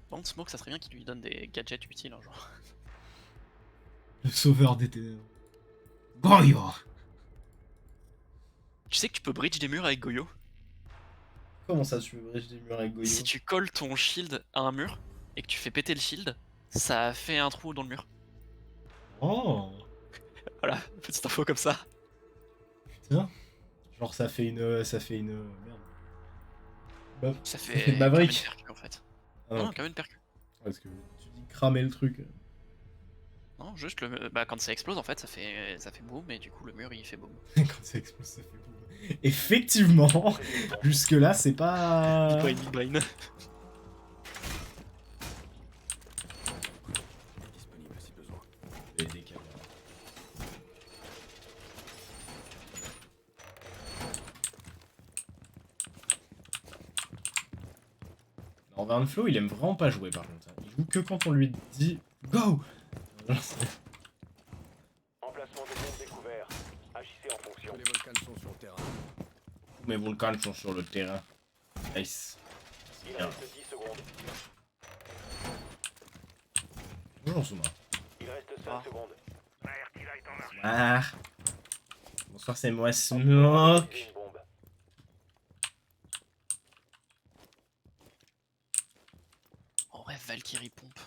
A: Par contre, Smoke, ça serait bien qu'il lui donne des gadgets utiles, hein, genre.
B: Le sauveur des ténèbres. Goyo.
A: Tu sais que tu peux bridge des murs avec Goyo?
B: Comment ça, tu veux bridge des murs avec Goyo?
A: Si tu colles ton shield à un mur et que tu fais péter le shield, ça fait un trou dans le mur.
B: Oh
A: Voilà, petite info comme ça.
B: putain. Genre ça fait une... Merde. Bah,
A: Ça
B: fait
A: fait
B: de
A: comme une
B: Maverick.
A: percu en fait.
B: Ah
A: Non,
B: non,
A: comme une percu.
B: parce que tu dis cramer le truc.
A: Non, juste bah, quand ça explose en fait, ça fait boum et du coup le mur il fait boum.
B: Quand ça explose, ça fait boum. Effectivement, jusque là c'est pas...
A: Big brain.
C: Disponible si besoin.
B: Et des caméras. Non, Vernflo, il aime vraiment pas jouer par contre. Il joue que quand on lui dit go.
C: Emplacement de bombe découvert. Agissez en fonction.
F: Les volcans sont sur le terrain.
B: Tous mes volcans sont sur le terrain. Nice.
C: Il
B: Bien.
C: reste 10 secondes.
B: Bonjour Souma.
C: Il reste 5
A: Ah.
C: secondes.
B: Ah. Bonsoir, c'est moi Smoke.
C: Utilisez une bombe.
A: En vrai, Valkyrie pompe.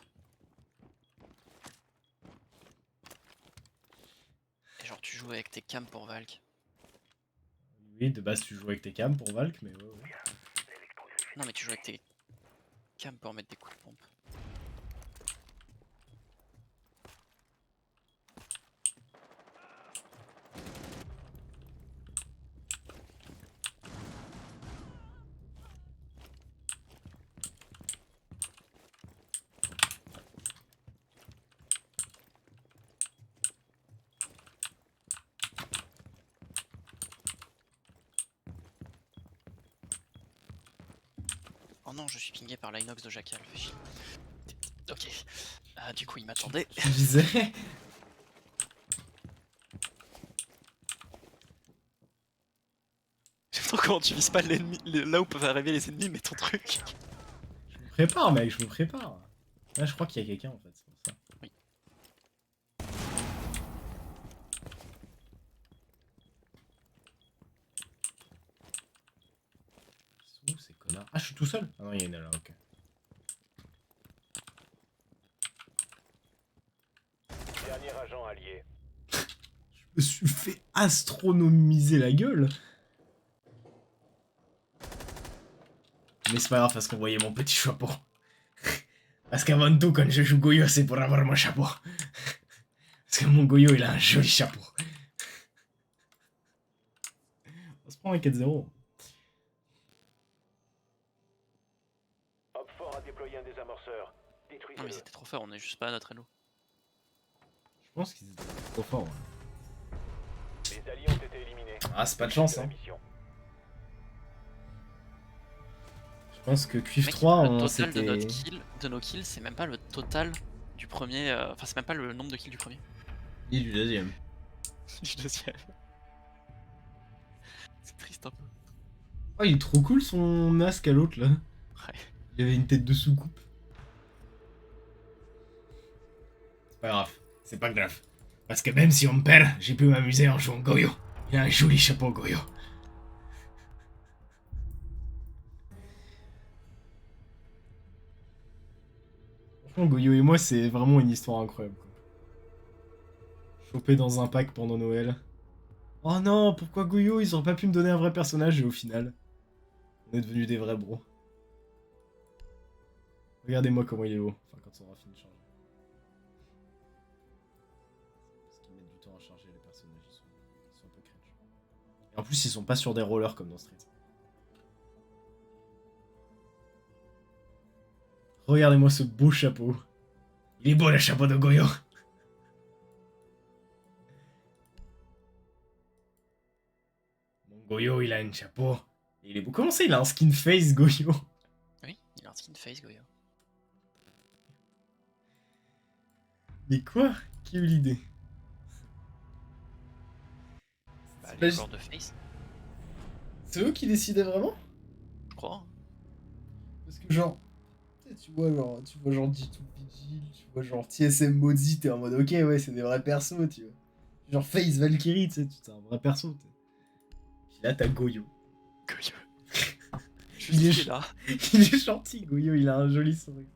A: Et genre tu joues avec tes cams pour Valk.
B: Oui, de base tu joues avec tes cams pour Valk, mais ouais.
A: Non mais tu joues avec tes cams pour mettre des coups de pompe. Oh non, je suis pingé par l'Inox de Jackal, fais chier. Ok. Ah, du coup, il m'attendait.
B: Tu disais.
A: J'aime comment tu vises pas l'ennemi, là où peuvent arriver les ennemis, mais ton truc.
B: Je me prépare, mec, je me prépare. Là, je crois qu'il y a quelqu'un en fait, c'est pour ça.
A: Oui.
B: Ils sont où ces connards? Ah, je suis tout seul? Ah non, il y en a là, ok.
C: Dernier agent allié.
B: Je me suis fait astronomiser la gueule. Mais c'est pas grave parce qu'on voyait mon petit chapeau. Parce qu'avant tout, quand je joue Goyo, c'est pour avoir mon chapeau. Parce que mon Goyo, il a un joli chapeau. On se prend un 4-0.
C: Hop fort a déployé un désamorceur.
A: Non mais
C: Détruisez-le.
A: c'était trop fort, on est juste pas à notre elo.
B: Je pense qu'ils étaient trop forts. Ouais.
C: Les alliés ont été éliminés.
B: Ah, c'est pas de chance,
C: De la
B: hein.
C: mission.
B: Je pense que Cuivre
A: Mec,
B: 3,
A: le
B: on
A: total
B: s'était...
A: de nos kills, c'est même pas le total du premier. Enfin, c'est même pas le nombre de kills du premier.
B: Ni du deuxième.
A: Du deuxième. C'est triste un peu.
B: Oh, il est trop cool son masque à l'autre là.
A: Ouais.
B: Il avait une tête de soucoupe. Pas grave, c'est pas grave. Parce que même si on me perd, j'ai pu m'amuser en jouant Goyo. Il a un joli chapeau, Goyo. Franchement, Goyo et moi, c'est vraiment une histoire incroyable. Quoi. Chopé dans un pack pendant Noël. Oh non, pourquoi Goyo? Ils auraient pas pu me donner un vrai personnage et au final, on est devenus des vrais bros. Regardez-moi comment il est beau. Enfin, quand on aura fini de charger. Parce qu'ils mettent du temps à charger les personnages, ils sont un peu cringe. Et en plus, ils sont pas sur des rollers comme dans Street. Regardez-moi ce beau chapeau. Il est beau le chapeau de Goyo. Mon Goyo, il a un chapeau. Et il est beau. Comment ça, il a un skin face, Goyo?
A: Oui, il a un skin face, Goyo.
B: Mais quoi? Qui a eu l'idée?
A: Bah,
B: C'est
A: les
B: pas-
A: joueurs de face,
B: C'est eux qui décidaient vraiment?
A: je crois.
B: Parce que genre, tu vois genre G2 Vigil, tu vois genre TSM Mozzie, t'es en mode ok ouais c'est des vrais persos, tu vois. Genre Face Valkyrie, tu sais, c'est un vrai perso. Puis là t'as Goyo.
A: Goyo.
B: Il est
A: Juste là.
B: Il est gentil Goyo, il a un joli sourire.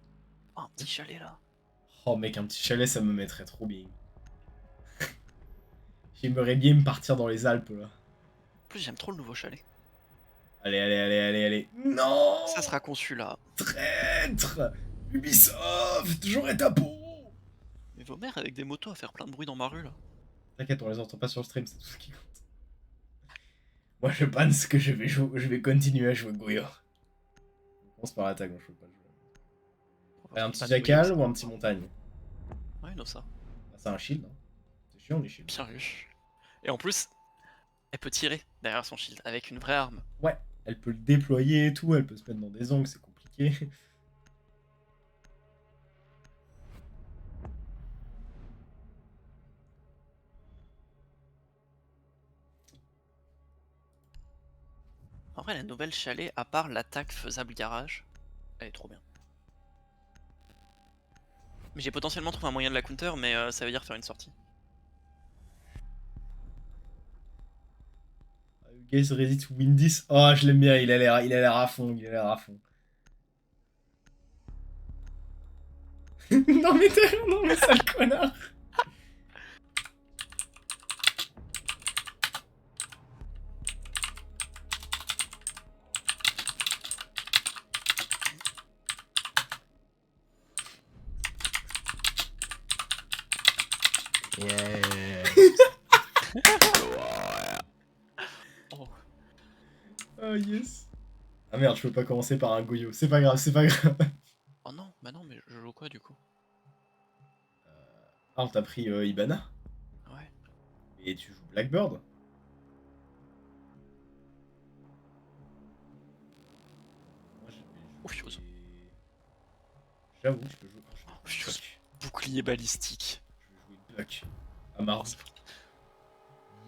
A: Oh, un petit chalet là.
B: Oh mec, un petit chalet ça me mettrait trop bien. J'aimerais bien me partir dans les Alpes là.
A: En plus, j'aime trop le nouveau chalet.
B: Allez. Non.
A: Ça sera conçu là.
B: Traître. Ubisoft, j'aurai ta peau.
A: Mais vos mères avec des motos à faire plein de bruit dans ma rue là.
B: T'inquiète, on les entend pas sur le stream, c'est tout ce qui compte. Moi je pense que je vais continuer à jouer Goyo. On commence par l'attaque, moi je peux pas le jouer. Un petit jackal ou un petit montagne?
A: Ouais, non, ça.
B: Ah, c'est un shield, hein. C'est chiant les shields.
A: Bien vu. Et en plus, elle peut tirer derrière son shield avec une vraie arme.
B: Ouais, elle peut le déployer et tout, elle peut se mettre dans des angles, c'est compliqué.
A: En vrai, la nouvelle chalet, à part l'attaque faisable garage, elle est trop bien. Mais j'ai potentiellement trouvé un moyen de la counter, mais ça veut dire faire une sortie.
B: You guys ready to win this? Oh, je l'aime bien, il a l'air à fond, il a l'air à fond. Non mais sale connard.
E: Yeah.
A: Oh,
B: Oh yes. Ah merde, je peux pas commencer par un Goyo. C'est pas grave, c'est pas grave.
A: oh non, bah non, mais je joue quoi du coup?
B: Ah, on t'a pris Ibana.
A: Ouais.
B: Et tu joues Blackbird. Moi,
A: Ouf, chose.
B: J'avoue, je peux jouer.
A: Oh, chose. Bouclier balistique.
B: Je vais jouer Duck. À Mars.
A: Oh,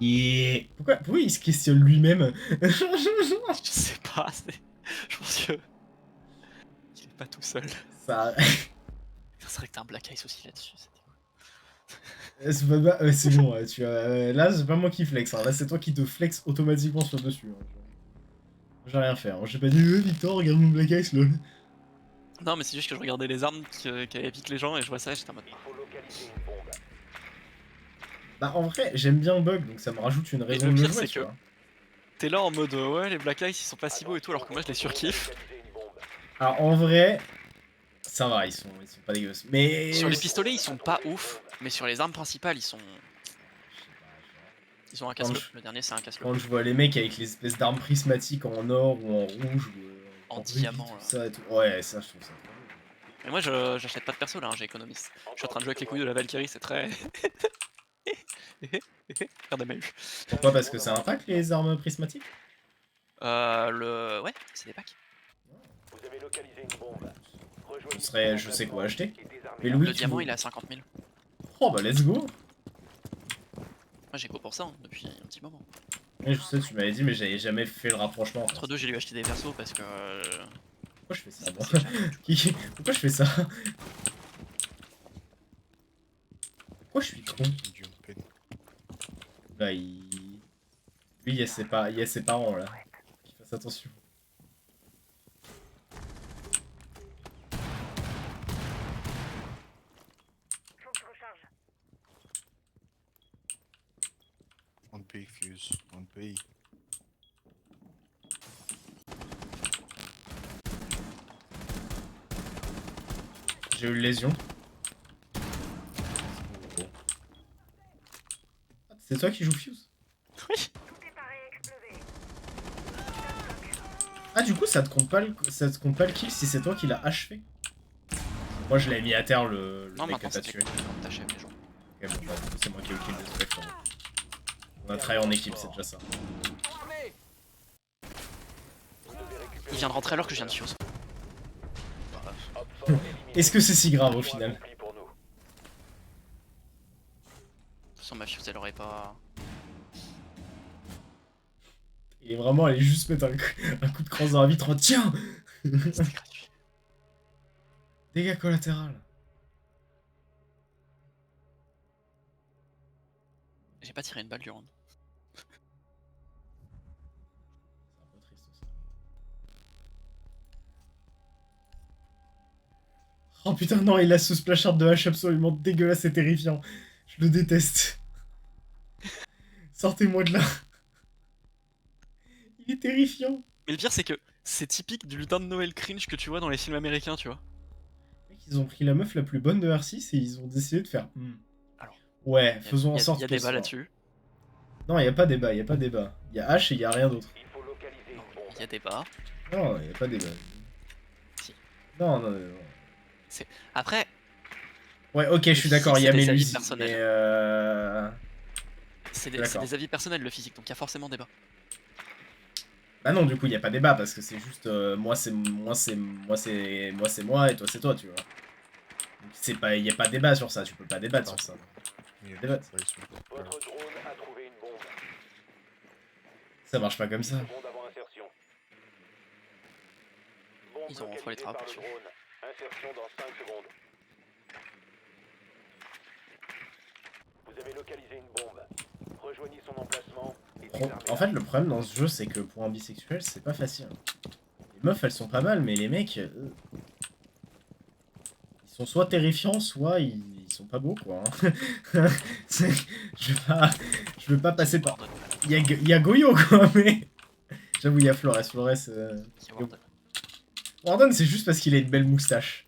B: Yeah. Pourquoi il se questionne lui-même?
A: je sais pas, je pense que. Il est pas tout seul.
B: Ça.
A: C'est vrai que t'as un Black Ice aussi là-dessus.
B: C'est bon, ouais, tu as... là c'est pas moi qui flex, hein. Là c'est toi qui te flex automatiquement sur dessus. Hein. J'ai rien fait, hein. J'ai pas dit Victor, regarde mon Black Ice, lol.
A: Non, mais c'est juste que je regardais les armes qui avaient piqué les gens et je vois ça et j'étais en mode.
C: Il faut localiser une bombe.
B: Bah en vrai, j'aime bien Bug, donc ça me rajoute une raison
A: le
B: de le
A: pire,
B: jouer,
A: c'est
B: tu
A: que-
B: vois.
A: T'es là en mode ouais, les Black Ice ils sont pas si beaux et tout, alors que moi je les surkiffe.
C: Localiser une bombe.
B: Alors en vrai, ça va, ils sont pas dégueulasses. Mais...
A: Sur les pistolets ils sont pas ouf, mais sur les armes principales ils sont. Ils ont un casse-le. Le dernier c'est un casse-le.
B: Quand je vois les mecs avec les espèces d'armes prismatiques en or ou en rouge ou
A: En
B: rubis,
A: diamant,
B: tout
A: là.
B: ça et tout. Ouais, ça je trouve ça.
A: Mais moi j'achète pas de perso là, hein, j'économise. Je suis en train de jouer avec les couilles de la Valkyrie, c'est très. Regardez ma vue.
B: Pourquoi? Parce que c'est un pack les armes prismatiques?
A: Ouais, c'est des packs.
C: Vous avez localisé une bombe.
B: Je sais quoi acheter.
C: Et désarmez-la.
B: Mais Louis,
A: Le
B: tu
A: diamant
B: veux-
A: il est à 50 000.
B: Oh bah let's go.
A: Moi j'ai go pour ça hein, depuis un petit moment.
B: Ouais, je sais, tu m'avais dit, mais j'avais jamais fait le rapprochement.
A: Entre deux j'ai dû acheter des persos parce que.
B: Pourquoi je fais ça
A: c'est
B: moi
A: pas si cher.
B: Pourquoi je fais ça? Pourquoi je suis con? Là, il... Lui, il y a ses parents, là. Qu'il fasse attention.
D: Faut que je recharge.
F: On B fuse, on B.
B: J'ai eu une lésion. Ah, c'est toi qui joues Fuse?
A: Oui.
D: Tout est paré à exploser.
B: Ah, du coup, ça te compte pas le kill si c'est toi qui l'as achevé. Moi, je l'avais mis à terre le
A: Non,
B: mec que
A: maintenant
B: t'as
A: c'est
B: tué.
A: quand t'achèves les gens.
B: Ok, bon, bah, c'est moi qui ai eu le kill de ce mec, frérot. On a travaillé en équipe, c'est déjà ça.
C: Vous devez récupérer
A: Il vient de rentrer alors que je viens de fuse.
C: Op 4 éliminé.
B: Est-ce que c'est si grave au
C: Mission
B: final?
C: accomplie pour nous.
A: Sans ma fuse, elle aurait pas.
B: Il est vraiment allé juste mettre un coup de crosse dans la vitre en tiens.
A: C'était gratuit.
B: Dégâts collatéraux.
A: J'ai pas tiré une balle du round.
B: C'est un peu triste aussi. Oh putain, non, il a ce splash art de hache absolument dégueulasse et terrifiant. Je le déteste. Sortez-moi de là. Il est terrifiant.
A: Mais le pire, c'est que c'est typique du lutin de Noël cringe que tu vois dans les films américains, tu vois.
B: Mec, ils ont pris la meuf la plus bonne de R6 et ils ont décidé de faire.
A: Alors,
B: Ouais, faisons en sorte
A: Il y a
B: qu'elle
A: débat
B: soit.
A: là-dessus.
B: Non, il y a pas débat, il y a pas débat. Il y a H et il y a rien d'autre.
C: Il faut localiser une bombe.
A: Il y a débat.
B: Non, il y a pas débat.
A: Si.
B: Non, non, non.
A: Après,
B: Ouais, ok, je suis d'accord, il y a
A: C'est des avis
B: Mélusi,
A: personnels.
B: mais
A: c'est
B: D'accord.
A: des avis personnels le physique, donc il y a forcément débat.
B: Bah non, du coup, il y a pas débat parce que c'est juste moi et toi c'est toi, tu vois. Donc, c'est pas, il y a pas débat sur ça, tu peux pas débattre sur ça.
F: Yeah,
B: Débat.
F: replacement.
C: Votre drone a trouvé une bombe.
B: Ça marche pas comme ça.
C: Seconde avant insertion. Bombe
A: Ils ont
C: localisée
A: rentré les trappes
C: par le
A: dessus.
C: drone. Insertion dans 5 secondes. Vous avez localisé une bombe. Rejoignez son emplacement et désarmez-la.
B: En fait, le problème dans ce jeu, c'est que pour un bisexuel, c'est pas facile. Les meufs, elles sont pas mal, mais les mecs, ils sont soit terrifiants, soit ils sont pas beaux, quoi. Hein. Je veux pas passer par. Il y a Goyo, quoi, mais. J'avoue, il y a Flores. Flores. Warden, c'est juste parce qu'il a une belle moustache.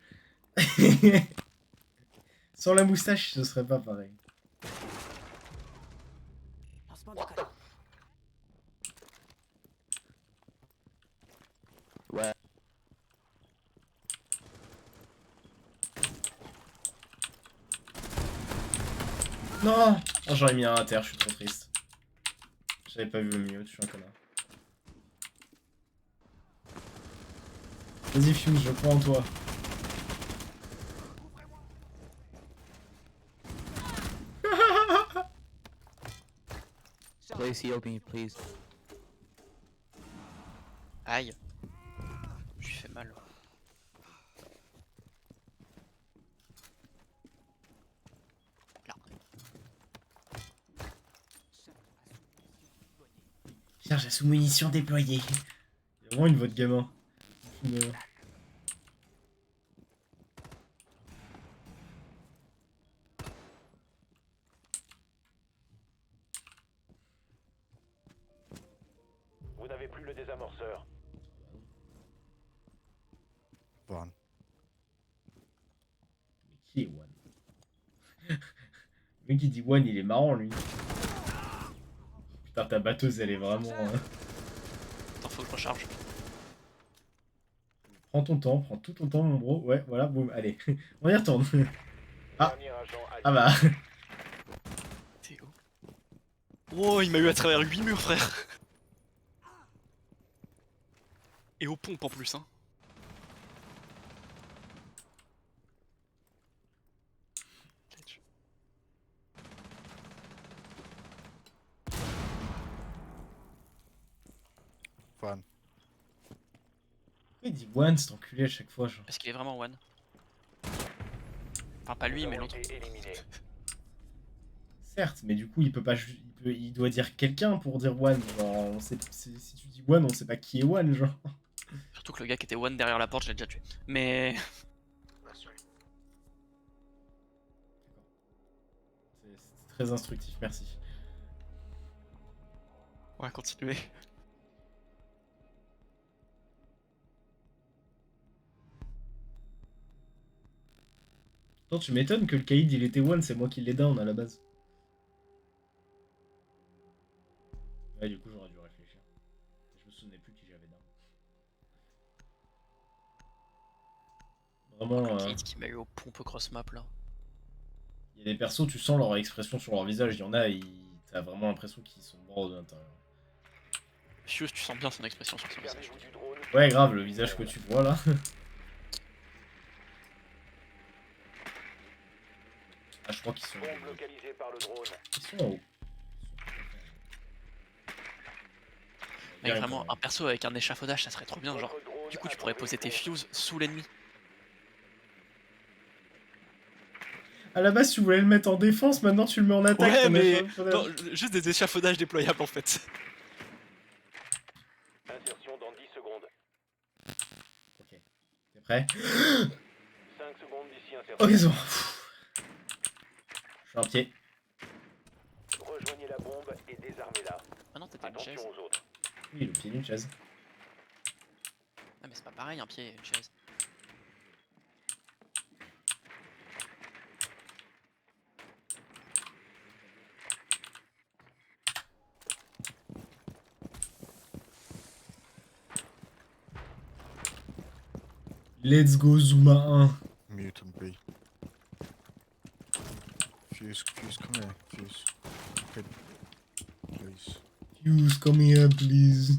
B: Sans la moustache, ce serait pas pareil. Non, oh, j'aurais mis un à terre, je suis trop triste. J'avais pas vu le milieu, je suis un connard. Vas-y Fuse, je crois en toi.
G: Place heal me, please.
A: Aïe. Je lui fais mal. Là.
B: Charge à sous-munition déployée. Il y a vraiment une voix de gamin.
C: Vous n'avez plus le désamorceur.
F: One.
B: Qui est One? Le mec qui dit One, il est marrant lui. Putain, ta batteuse, elle est vraiment.
A: Attends, faut que je recharge.
B: Prends ton temps, prends tout ton temps, mon bro. Ouais, voilà, boum, allez. On y retourne. Ah.
C: Dernier agent
B: Ah bah.
A: Théo. Oh, il m'a eu à travers 8 murs, frère. Et aux pompes en plus, hein.
F: One.
B: Il dit One, cet enculé à chaque fois, genre.
A: Parce qu'il est vraiment one. Enfin, pas lui, mais l'autre.
C: Éliminé.
B: Certes, mais du coup, il peut pas. Il doit dire quelqu'un pour dire one. Genre, si tu dis one, on sait pas qui est one, genre.
A: Surtout que le gars qui était one derrière la porte, je l'ai déjà tué. Mais.
B: C'est très instructif, merci.
A: On va continuer.
B: Attends, tu m'étonnes que le Kaïd il était one, c'est moi qui l'ai down à la base. Ouais, du coup, j'aurais dû réfléchir. Je me souvenais plus qui j'avais down. Vraiment,
A: Kate qui m'a eu au pompe cross map là.
B: il y a des persos, tu sens leur expression sur leur visage. Il y en a, t'as vraiment l'impression qu'ils sont morts de l'intérieur.
A: Fuse, tu sens bien son expression sur son visage.
C: Servez-vous du drone.
B: Ouais, grave, le visage que tu vois là. Ah, je crois qu'ils sont.
C: Bombe localisée par le drone.
B: Ils sont en haut.
A: Mec, vraiment, un perso avec un échafaudage, ça serait trop bien. Genre,
C: Votre drone
A: du coup, tu
C: a
A: pourrais
C: trouvé
A: poser tes
C: une bombe.
A: fuses sous l'ennemi.
B: À la base, tu voulais le mettre en défense, maintenant tu le mets en attaque.
A: Ouais,
B: ton
A: mais.
B: échafaudage.
A: Non, juste des échafaudages déployables en fait.
C: Insertion dans 10 secondes.
B: Ok. T'es prêt?
C: 5 secondes d'ici insertion.
B: Ok, c'est bon. Je suis un pied.
C: Rejoignez la bombe et désarmez-la.
A: Ah non, t'étais une chaise.
C: Attention aux autres.
B: Oui, le pied d'une chaise.
A: Ah, mais c'est pas pareil, un pied et une chaise.
B: Let's go, Zuma 1.
F: Mute and B. Fuse, come here. Fuse. Okay. Please.
B: Fuse, come here, please.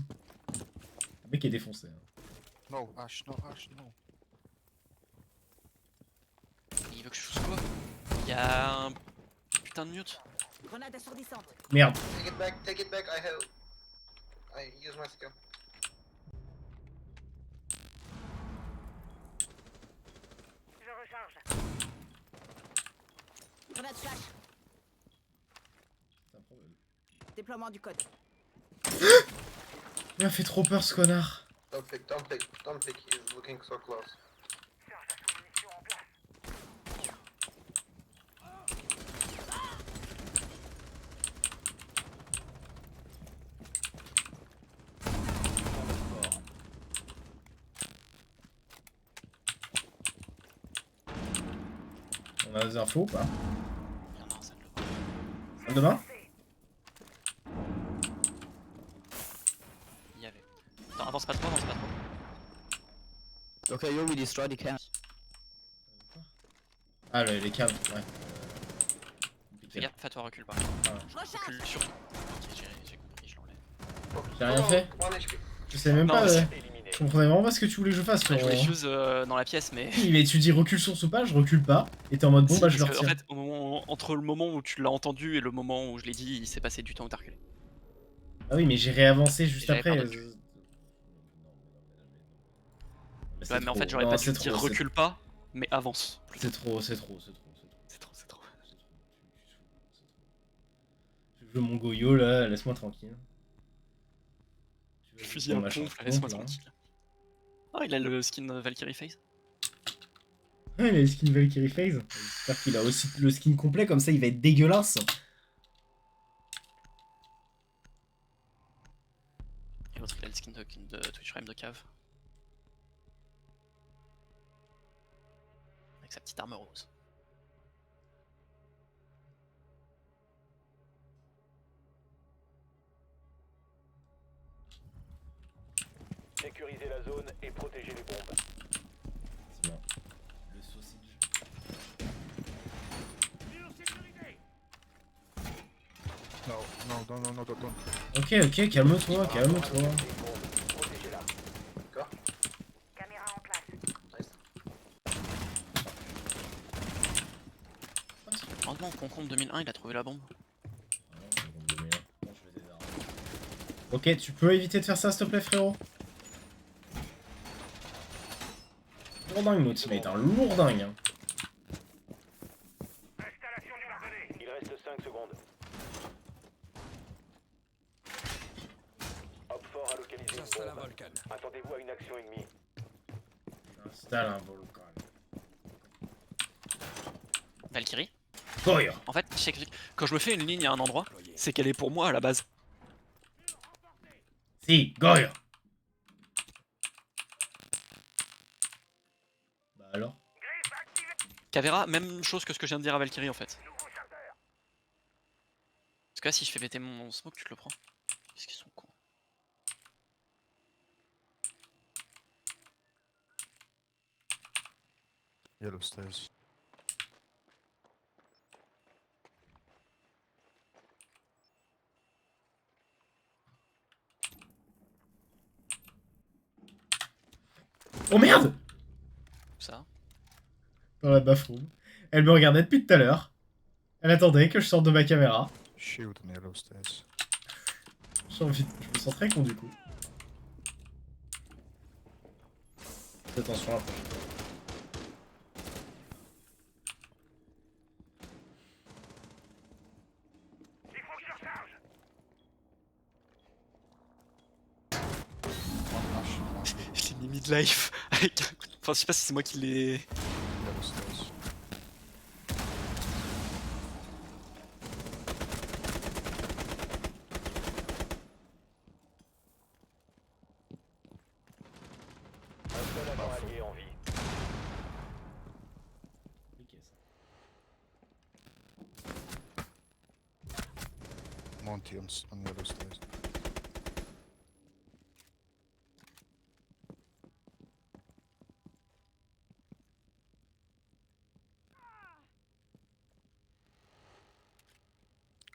B: Le mec est défoncé. Hein.
F: No, Ash, no.
A: Il veut que je fasse quoi? Il y a un putain de mute.
D: Grenade assourdissante.
B: Merde.
G: Take it back, I use my skill.
D: Je recharge. Grenade flash.
B: C'est un problème.
D: Déploiement du code.
B: Il m'a fait trop peur ce connard.
G: Don't pick, he's looking so close.
D: Charge à munitions en place.
B: On a des infos ou pas?
A: Il y en a un, ça le voit.
B: Salle de bain?
A: Il y avait. Attends, avance pas trop, avance pas trop.
H: Okay, yo, we destroy the camp.
B: Ah, les câbles, ouais.
A: Fais
B: Compliqué.
A: gaffe à toi, recule pas.
D: Je recharge.
A: Recule sur. Ok, j'ai compris, je l'enlève.
B: J'ai rien fait.
G: 1 HP.
B: Je sais même
A: Non,
B: pas.
A: mais
C: Éliminé.
B: Je comprenais vraiment pas ce que tu voulais que je fasse.
A: Je voulais
B: frérot.
A: fuse dans la pièce, mais.
B: Oui, mais tu dis recule sur ce pas, je recule pas. Et t'es en mode bon,
A: Si,
B: bah je le
A: parce que,
B: retire.
A: en fait, entre le moment où tu l'as entendu et le moment où je l'ai dit, il s'est passé du temps où t'as reculé.
B: Ah oui, mais j'ai réavancé juste
A: J'avais
B: après.
A: peur de tuer. Ouais, mais en fait, j'aurais
B: Non,
A: pas dû
B: c'est
A: te dire
B: trop,
A: recule pas, mais avance.
B: C'est trop.
A: C'est trop.
B: Je veux mon goyo là, laisse-moi tranquille. Tu veux
A: Fusil à
B: prendre ma
A: pompe,
B: chance
A: laisse-moi
B: pompe, là.
A: tranquille. Oh, il a le skin Valkyrie Phase.
B: Ouais, il a le skin Valkyrie Phase. J'espère qu'il a aussi le skin complet, comme ça il va être dégueulasse.
A: Et l'autre, il a le skin de Twitch Prime de cave. Avec sa petite arme rose.
C: Sécurisez la zone et protégez les bombes.
B: C'est bon. Le sausage.
F: No, don't.
B: Ok, calme-toi, calme-toi.
C: Protégez-la.
D: Caméra en place.
A: Heureusement, Concombre 2001, il a trouvé la bombe.
B: Ok, tu peux éviter de faire ça, s'il te plaît, frérot? Lourdingue, notre teammate, un lourdingue. Hein.
D: Installation du barbelé.
C: Il reste 5 secondes.
B: Installe un volcan.
A: Valkyrie.
B: Goya.
A: En fait, quand je me fais une ligne à un endroit, c'est qu'elle est pour moi à la base.
B: Si, Goya. Bah alors.
A: Caveira, même chose que ce que je viens de dire à Valkyrie en fait. Parce que là, si je fais péter mon smoke, tu te le prends. Qu'est-ce qu'ils sont cons.
F: Yellow stairs.
B: Oh merde!
A: Ça.
B: Dans la bathroom. Elle me regardait depuis tout à l'heure. Elle attendait que je sorte de ma caméra.
F: Shield on yellow stairs.
B: J'ai envie je me sens très con du coup. Fais attention à la prochaine fois.
F: One ash and one blue.
A: Je l'ai mis mid-life avec un coup de... Enfin, je sais pas si c'est moi qui l'ai...
F: Yellow stairs.
C: Un seul agent allié en vie.
B: Compliqué, ça.
F: Monty on yellow stairs.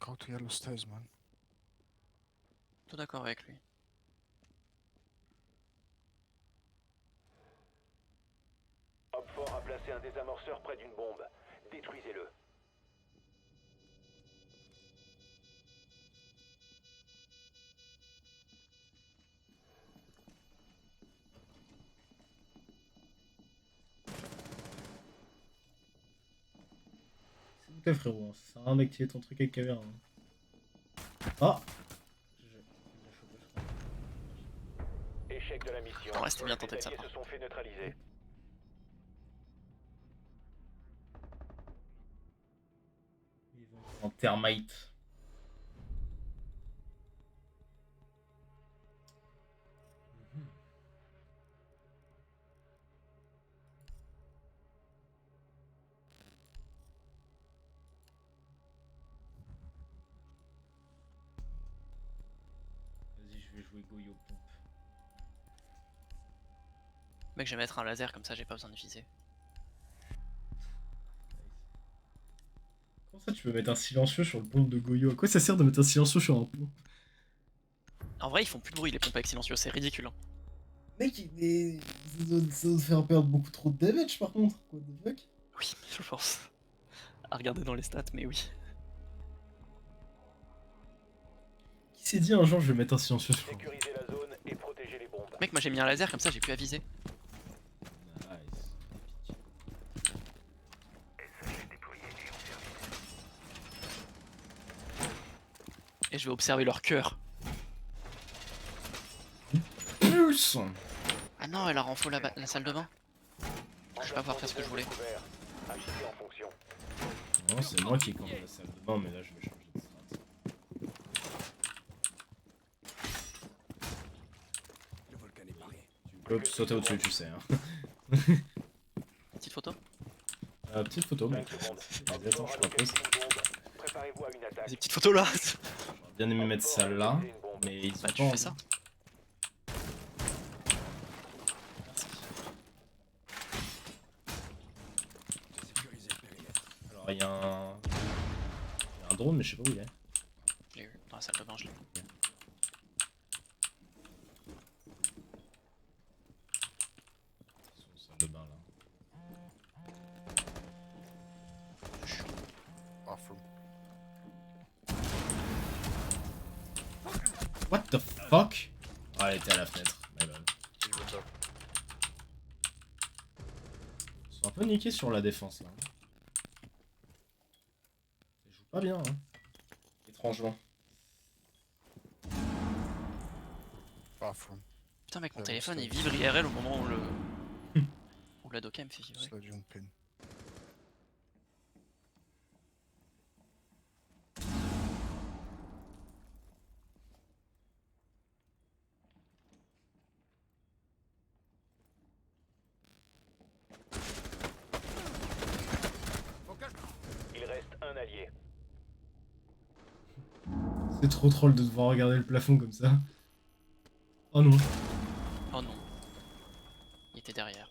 F: Go to yellow stairs, man.
A: Tout d'accord avec lui.
C: Hop fort a placé un désamorceur près d'une bombe. Détruisez-le.
B: C'est tout frérot, hein. Ça sert à rien d'activer ton truc avec caméra. Hein. Ah! J'ai chopé, je crois.
C: Échec de la mission.
A: Non, restez bien tenté de
C: Les
A: ça.
C: alliés se sont fait neutraliser.
B: Ils vont en termite. Vas-y, je vais jouer Goyo Pompe.
A: Mec, je vais mettre un laser comme ça, j'ai pas besoin de viser.
B: Comment ça tu peux mettre un silencieux sur le pompe de Goyo? À quoi ça sert de mettre un silencieux sur un pompe?
A: En vrai, ils font plus de bruit les pompes avec silencieux, c'est ridicule. Hein.
B: Mec, mais ça doit faire perdre beaucoup trop de damage par contre. What the fuck?
A: Oui, je pense. À regarder dans les stats, mais oui.
B: Qui s'est dit un jour je vais mettre un silencieux sur un pompe?
C: Sécurisez la zone et protégez les bombes.
A: Mec, moi j'ai mis un laser comme ça, j'ai plus à viser.
B: Nice.
A: Et je vais observer leur cœur.
B: Plus.
A: Ah non, elle a renfo la salle de bain. Je vais pas pouvoir faire ce que je voulais.
C: Découvert. Agissez en fonction.
B: Non, c'est moi qui ai campé la salle de bain, mais là je vais changer de strat. Tu peux sauter au-dessus, tu sais. Hein.
A: Petite photo.
B: Petite photo, mec.
C: 5 secondes.
B: Vas-y, attends, je te la pose.
C: Préparez-vous à une attaque.
A: Des petites photos là.
B: J'aurais bien aimé mettre celle-là, mais ils
A: Bah
B: ont
A: tu
B: pas
A: fais ça.
B: Alors il y a un drone, mais je sais pas où il est.
A: Je l'ai eu dans la salle de bain, je l'ai eu.
B: Sur la salle de bain là.
F: Bathroom.
B: What the fuck? Ah, elle était à la fenêtre. My bad. Ils sont un peu niqués sur la défense là. Ils jouent pas bien, hein. Étrangement.
F: Bathroom.
A: Putain mec, mon
F: Ouais,
A: téléphone
F: c'est-
A: il vibre IRL au moment où Ou la Doka me fait vibrer.
F: Sledge on pin.
C: Il reste un allié.
B: C'est trop troll de devoir regarder le plafond comme ça. Oh non.
A: Oh non. Il était derrière.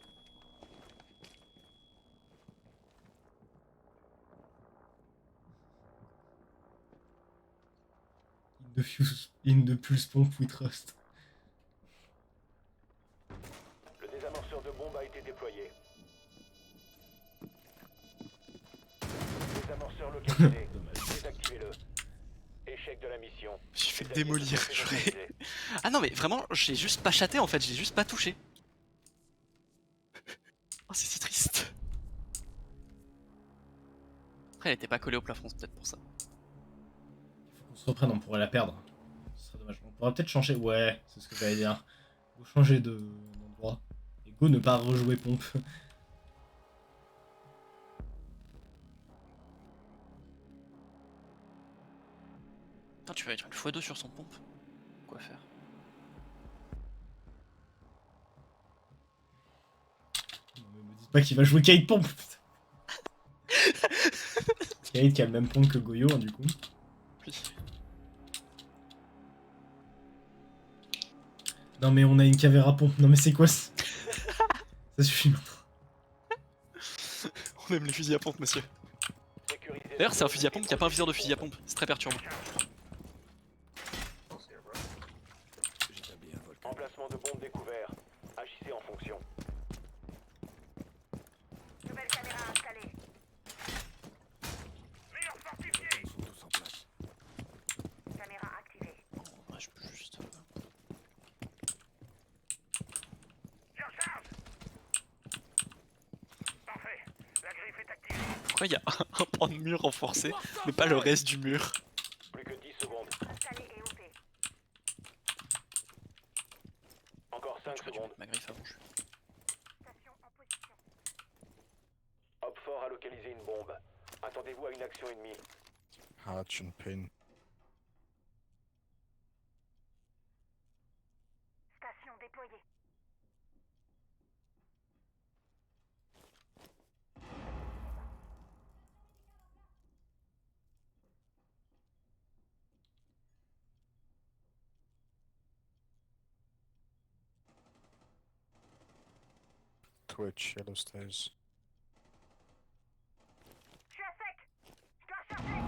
B: In the plus pompe we trust.
C: Le désamorceur de bombe a été déployé. Désamorceur localisé. Désactivez-le. Échec de la mission.
A: J'ai fait
C: Les alliés
A: démolir.
C: se sont
A: J'aurais-
C: localisés.
A: Ah non mais vraiment, j'ai juste pas chaté en fait, j'ai juste pas touché. Oh c'est si triste. Après elle était pas collée au plafond, c'est peut-être pour ça.
B: Il faut qu'on se reprenne, on pourrait la perdre. Ce serait dommage. On pourrait peut-être changer. Ouais, c'est ce que j'allais dire. Go changer d'endroit. Et go ne pas rejouer pompe.
A: Putain, tu vas être une x2 sur son pompe. Quoi faire?
B: Non, mais me dites pas qu'il va jouer Kate pompe. Kate qui a le même pompe que Goyo, hein, du coup.
A: Oui.
B: Non mais on a une cavéra pompe. Non mais c'est quoi ça suffit maintenant.
A: On aime les fusils à pompe monsieur.
C: Sécurisez
A: D'ailleurs c'est un
C: le
A: fusil à pompe qui a pas un viseur de fusil à pompe, c'est très perturbant.
C: Emplacement de bombe découvert. Agissez en fonction.
D: Nouvelle caméra installée. Mur fortifié. Caméra activée.
A: Ouais, je peux juste...
D: Je recharge. Parfait. La griffe est activée.
A: Pourquoi il y a un pan de mur renforcé, mais pas le reste du mur?
C: Plus que 10 secondes.
D: Installé et OP.
C: Encore 5
A: Tu peux
C: secondes.
A: mettre ma griffe avant.
D: Station en position.
C: Hop fort a localisé une bombe. Attendez-vous à une action ennemie.
F: Hatch and pin.
D: Station déployée.
F: Twitch, yellow stairs.
D: Je suis à sec. Je dois recharger.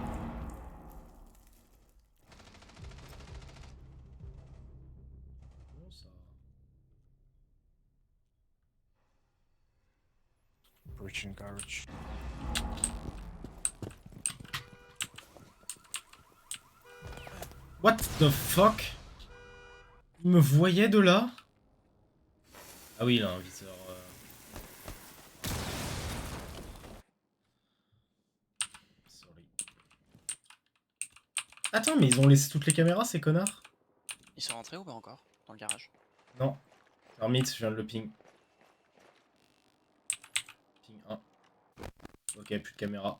B: Bon, ça...
F: Breaching garage.
B: What the fuck? Il me voyait de là? Ah oui, il a un viseur. Sorry. Attends, mais ils ont laissé toutes les caméras, ces connards?
A: Ils sont rentrés ou pas encore? Dans le garage.
B: Non. Hermit, je viens de le ping. Ping 1. Ok, plus de caméra.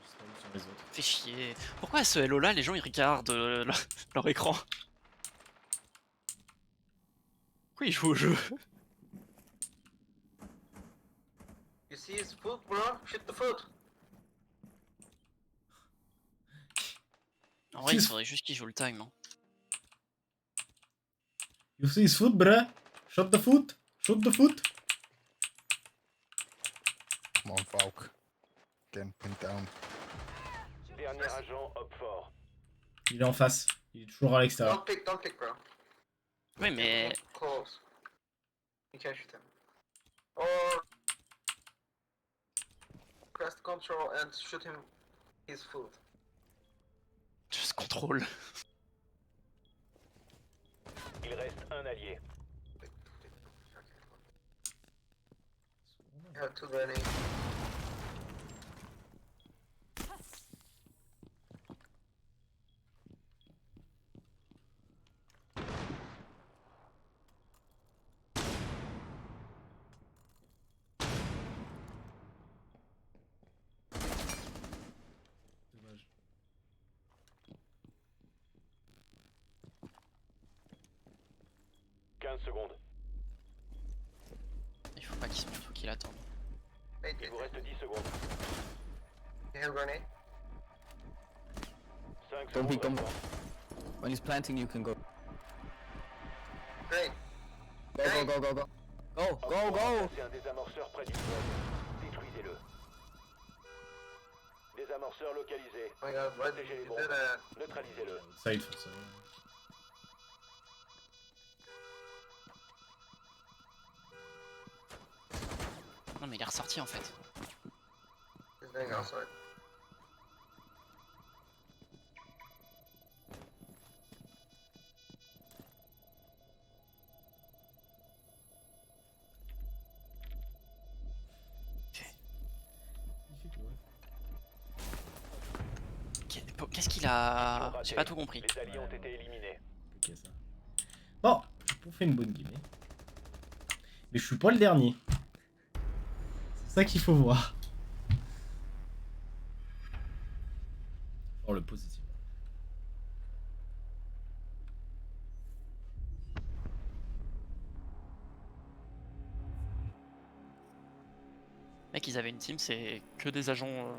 B: Je sais pas où sont les autres.
A: Fais chier. Pourquoi à ce Hello là, les gens ils regardent leur écran? Pourquoi ils jouent au jeu?
G: You see his foot, bro? Shoot the foot.
A: En vrai, il faudrait juste qu'ils jouent le time. Hein.
B: You see his foot, bruh? Shot the foot? Shoot the foot?
F: Come on, Valk. Again, pin down.
C: Dernier agent, hop fort.
B: Il est en face. Il est toujours à l'extérieur.
G: Don't pick, bro.
A: Oui, mais
G: Close. You can't shoot him. Or press control and shoot him his foot.
A: juste contrôle.
C: Il reste un allié.
G: You have too many.
C: 15 secondes.
A: Il faut pas qu'il se monte, faut qu'il attende.
G: Wait,
C: Il vous reste 10 secondes.
G: Hail grenade.
C: 5
H: Don't be
C: secondes.
H: dumb.
C: restant.
H: When he's planting, you can go.
G: Great.
H: Go, go, go, go, go. Go, go, go!
C: C'est un désamorceur près du pod. Détruisez-le. Désamorceur localisé.
G: Oh my god, what?
C: Protégez les
G: Is
C: bombes.
G: it a...
C: Neutralisez-le.
B: Side forcément.
A: Non mais il est ressorti en fait.
G: He's going outside.
B: Il fait quoi?
A: Qu'est-ce qu'il a... J'ai pas tout compris.
C: Les alliés ont été éliminés.
B: Ok ça. Bon, on fait une bonne game. Mais je suis pas le dernier. C'est ça qu'il faut voir. Dans le positif.
A: Mec, ils avaient une team, c'est que des agents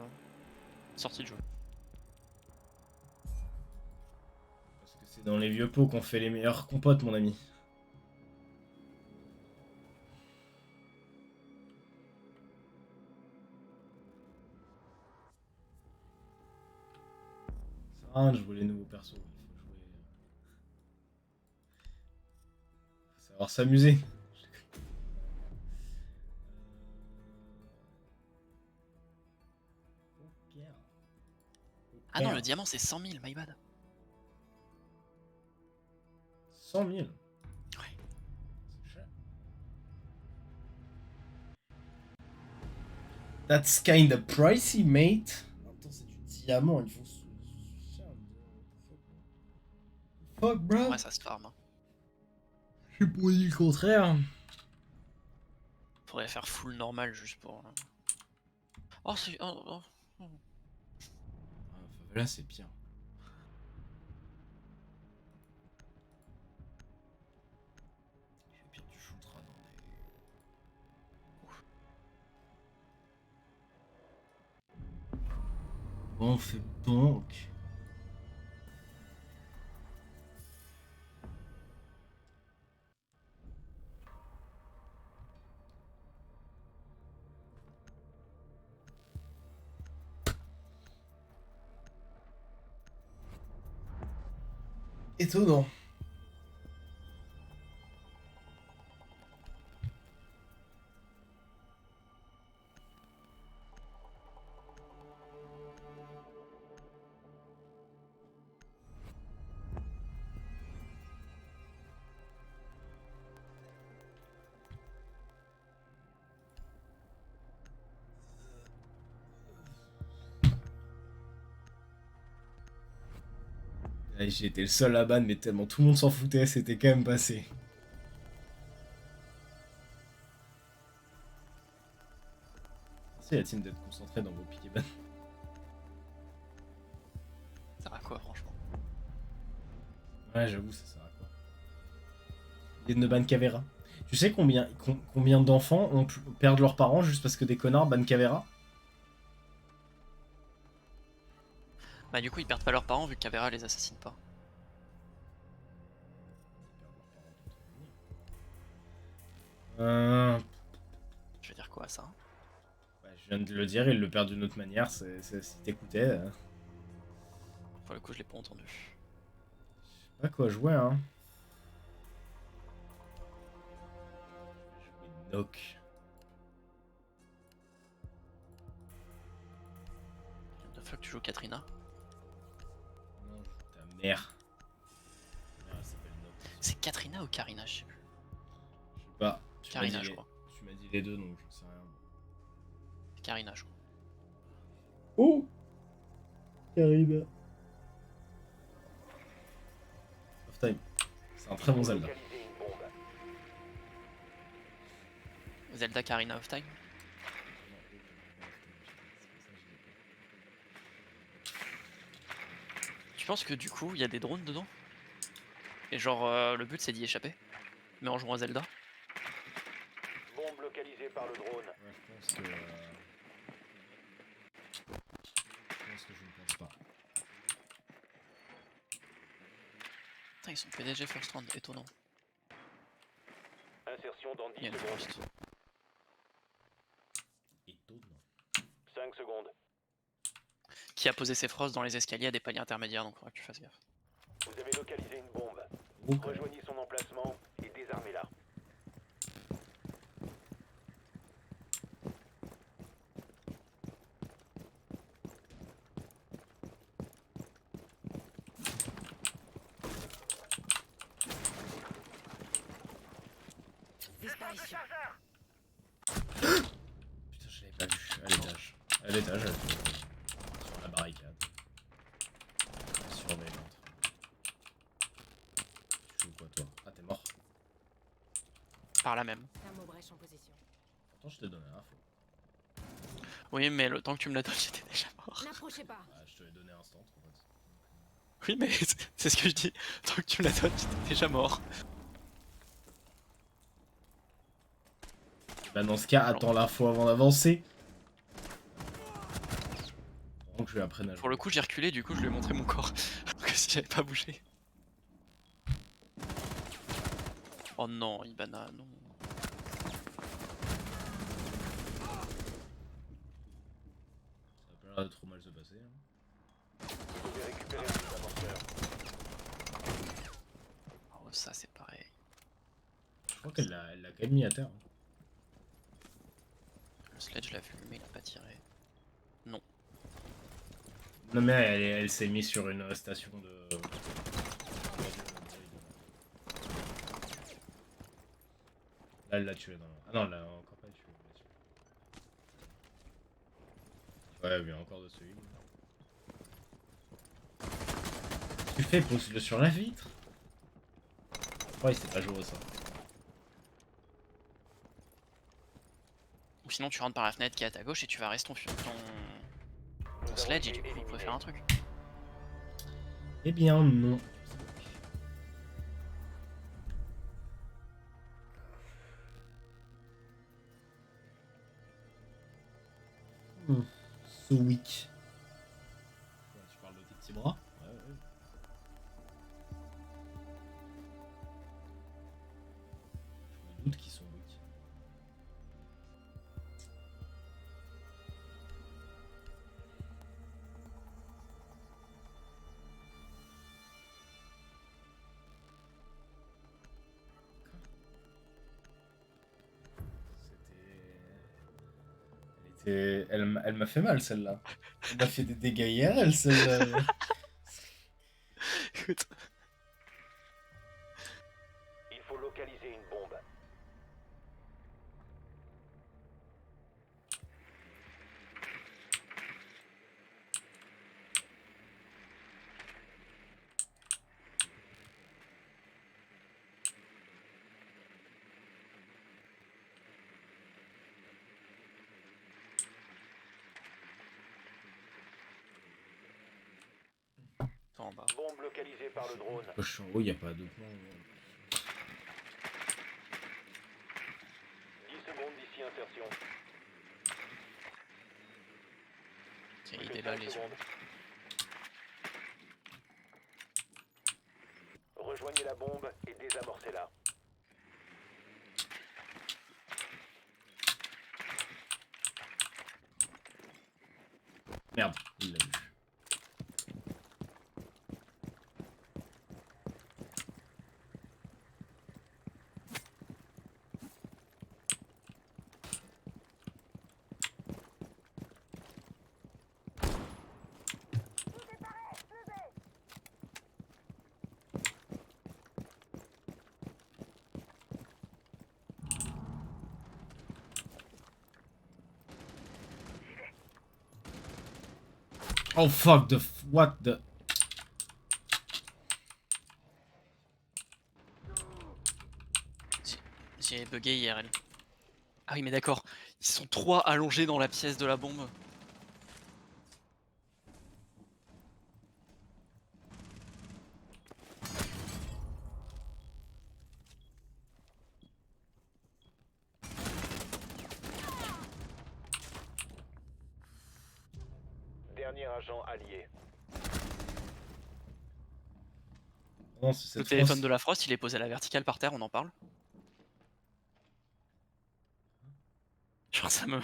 A: sortis de jeu.
B: Parce que c'est dans les vieux pots qu'on fait les meilleurs compotes, mon ami. Ça sert à rien de jouer les nouveaux persos. Il faut jouer. Faut savoir s'amuser.
A: Ah non, le diamant c'est 100 000, my bad.
B: 100 000.
A: Ouais.
B: C'est cher. That's kinda pricey, mate. Attends, c'est du diamant, ils font cher. Fuck, bro.
A: Ouais, ça se farm. Hein.
B: J'ai pas dit le contraire.
A: Faudrait faire full normal juste pour... Oh, c'est... Oh.
B: Là, c'est pire. Et puis tu shooteras dans des... Bon, on fait donc... Étonnant. J'ai été le seul à ban, mais tellement tout le monde s'en foutait, c'était quand même passé. Merci la team d'être concentrée dans vos piquets ban.
A: Ça sert à quoi, franchement?
B: Ouais, j'avoue, ça sert à quoi? Ils ne ban Cavera. Tu sais combien d'enfants ont perdu leurs parents juste parce que des connards ban Cavera?
A: Bah du coup ils perdent pas leurs parents vu que Cavera les assassine pas. Je veux dire quoi ça?
B: Bah, je viens de le dire, il le perd d'une autre manière, si t'écoutais.
A: Pour le coup je l'ai pas entendu.
B: Je sais pas quoi jouer, hein. Jouer Nock.
A: The fuck tu joues Katrina?
B: Non, je joue ta mère. Ta mère, elle s'appelle Nock.
A: C'est Katrina ou Karina? Je sais plus.
B: Je sais pas. Tu m'as
A: Karina
B: dit
A: je
B: les-
A: crois.
B: Tu m'as dit les deux, donc j'en sais rien.
A: Karina je crois.
B: Oh, Karina. Off time. C'est un très bon Zelda.
C: Localisez une bombe.
A: Zelda Karina of Time? Tu penses que du coup il y a des drones dedans? Et genre le but c'est d'y échapper? Mais en jouant à Zelda.
C: Bombe localisée par le drone.
B: Ouais, je pense que. Je pense que je ne pense pas.
A: Putain, ils sont PDG first round, étonnant.
C: Insertion dans
A: Il y
C: 10
A: a une
C: secondes.
A: frost.
B: Étonnant.
C: 5 secondes.
A: Qui a posé ses frostes dans les escaliers à des paliers intermédiaires, donc faudra que tu fasses gaffe.
C: Vous avez localisé une bombe.
B: Ok.
C: Rejoignez son emplacement et désarmez-la.
D: Disparition.
B: Putain, je l'avais pas vu. À l'étage. À l'étage, sur la barricade. Surveillante. Tu joues quoi, toi? Ah, t'es mort.
A: Par là même.
D: Thermobrèche en position.
B: Pourtant, je t'ai donné l'info.
A: Oui, mais le temps que tu me la donnes, j'étais déjà mort.
D: N'approchez pas.
B: Ah, je te l'ai donné instant, en fait.
A: Oui, mais c'est ce que je dis. Tant que tu me la donnes, j'étais déjà mort.
B: Bah, dans ce cas, attends l'info avant d'avancer. Avant que je lui apprenne à jouer.
A: Pour le coup, j'ai reculé, du coup, je lui ai montré mon corps. Alors que si j'avais pas bougé. Oh non, Ibana, non.
B: Ça a pas l'air de trop mal se passer. Hein.
C: Vous pouvez récupérer les amorceurs.
A: Oh, ça, c'est pareil.
B: Je crois qu'elle l'a quand même mis à terre. Hein.
A: Le sledge l'a vu, mais il a pas tiré. Non.
B: Non, mais elle s'est mise sur une station de. Là, elle l'a tué. Non. Ah non, elle l'a encore pas tué. Ouais, mais encore de celui. Tu fais, pose-le sur la vitre. Ouais, il s'est pas joué au ça.
A: Ou sinon, tu rentres par la fenêtre qui est à ta gauche et tu vas rester ton sledge et du coup, vous pouvez faire un truc.
B: Eh bien, non. So weak. Quoi, tu parles de tes petits bras? Ouais, ouais. Je me doute qu'ils sont weak. Elle m'a fait mal celle-là. Elle m'a fait des dégâts IRL celle-là.
A: Écoute,
C: Il faut localiser une bombe.
A: toi en bas.
C: Bombe localisée par le drone.
B: Je suis en haut, y a pas d'autre nom.
C: 10 secondes d'ici insertion.
A: Tiens, il est là, les yeux.
C: Rejoignez la bombe et désamorcez-la.
B: Merde, il l'a vu. Oh fuck the what the.
A: J'ai bugué IRL. Ah oui, mais d'accord. Ils sont 3 allongés dans la pièce de la bombe.
C: Dernier agent allié.
B: Non, c'est
A: Le
B: cette
A: téléphone
B: France.
A: de la Frost, il est posé à la verticale par terre, on en parle. Genre ça me...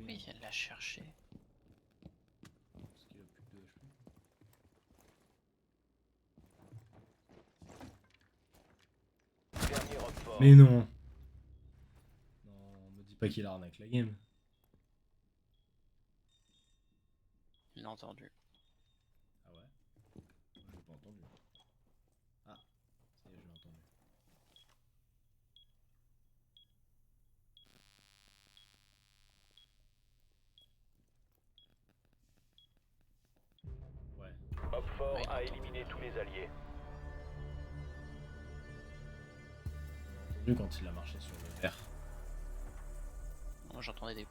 A: Oui, elle l'a cherché.
B: Parce qu'il a plus de HP.
C: Dernier homme fort.
B: Mais non. Non, me dis pas qu'il arnaque la game.
A: Il l'a entendu.
B: Ah ouais? Je l'ai pas entendu. Ah, ça y est, je l'ai entendu. Ouais.
C: Homme fort
A: Ouais, il
C: a
A: l'entend.
C: éliminé tous les alliés.
B: On l'a entendu quand il a marché sur le verre.
A: Moi j'entendais des...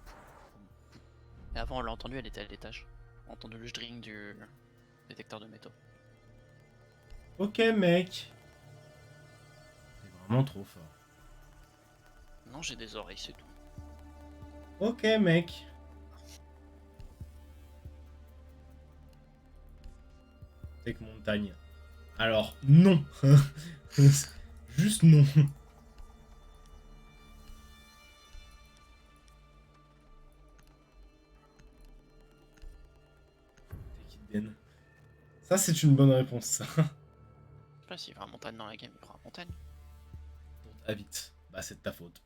A: Mais avant on l'a entendu, elle était à l'étage. On a entendu le string du détecteur de métaux.
B: Ok, mec. T'es vraiment trop fort.
A: Non, j'ai des oreilles, c'est tout.
B: Ok, mec. Tech montagne. Alors, non. Juste non. Tech Hidden. Ça, c'est une bonne réponse, ça.
A: Je sais pas s'il y aura montagne dans la game, il y aura montagne.
B: Ah vite. Bah, c'est de ta faute.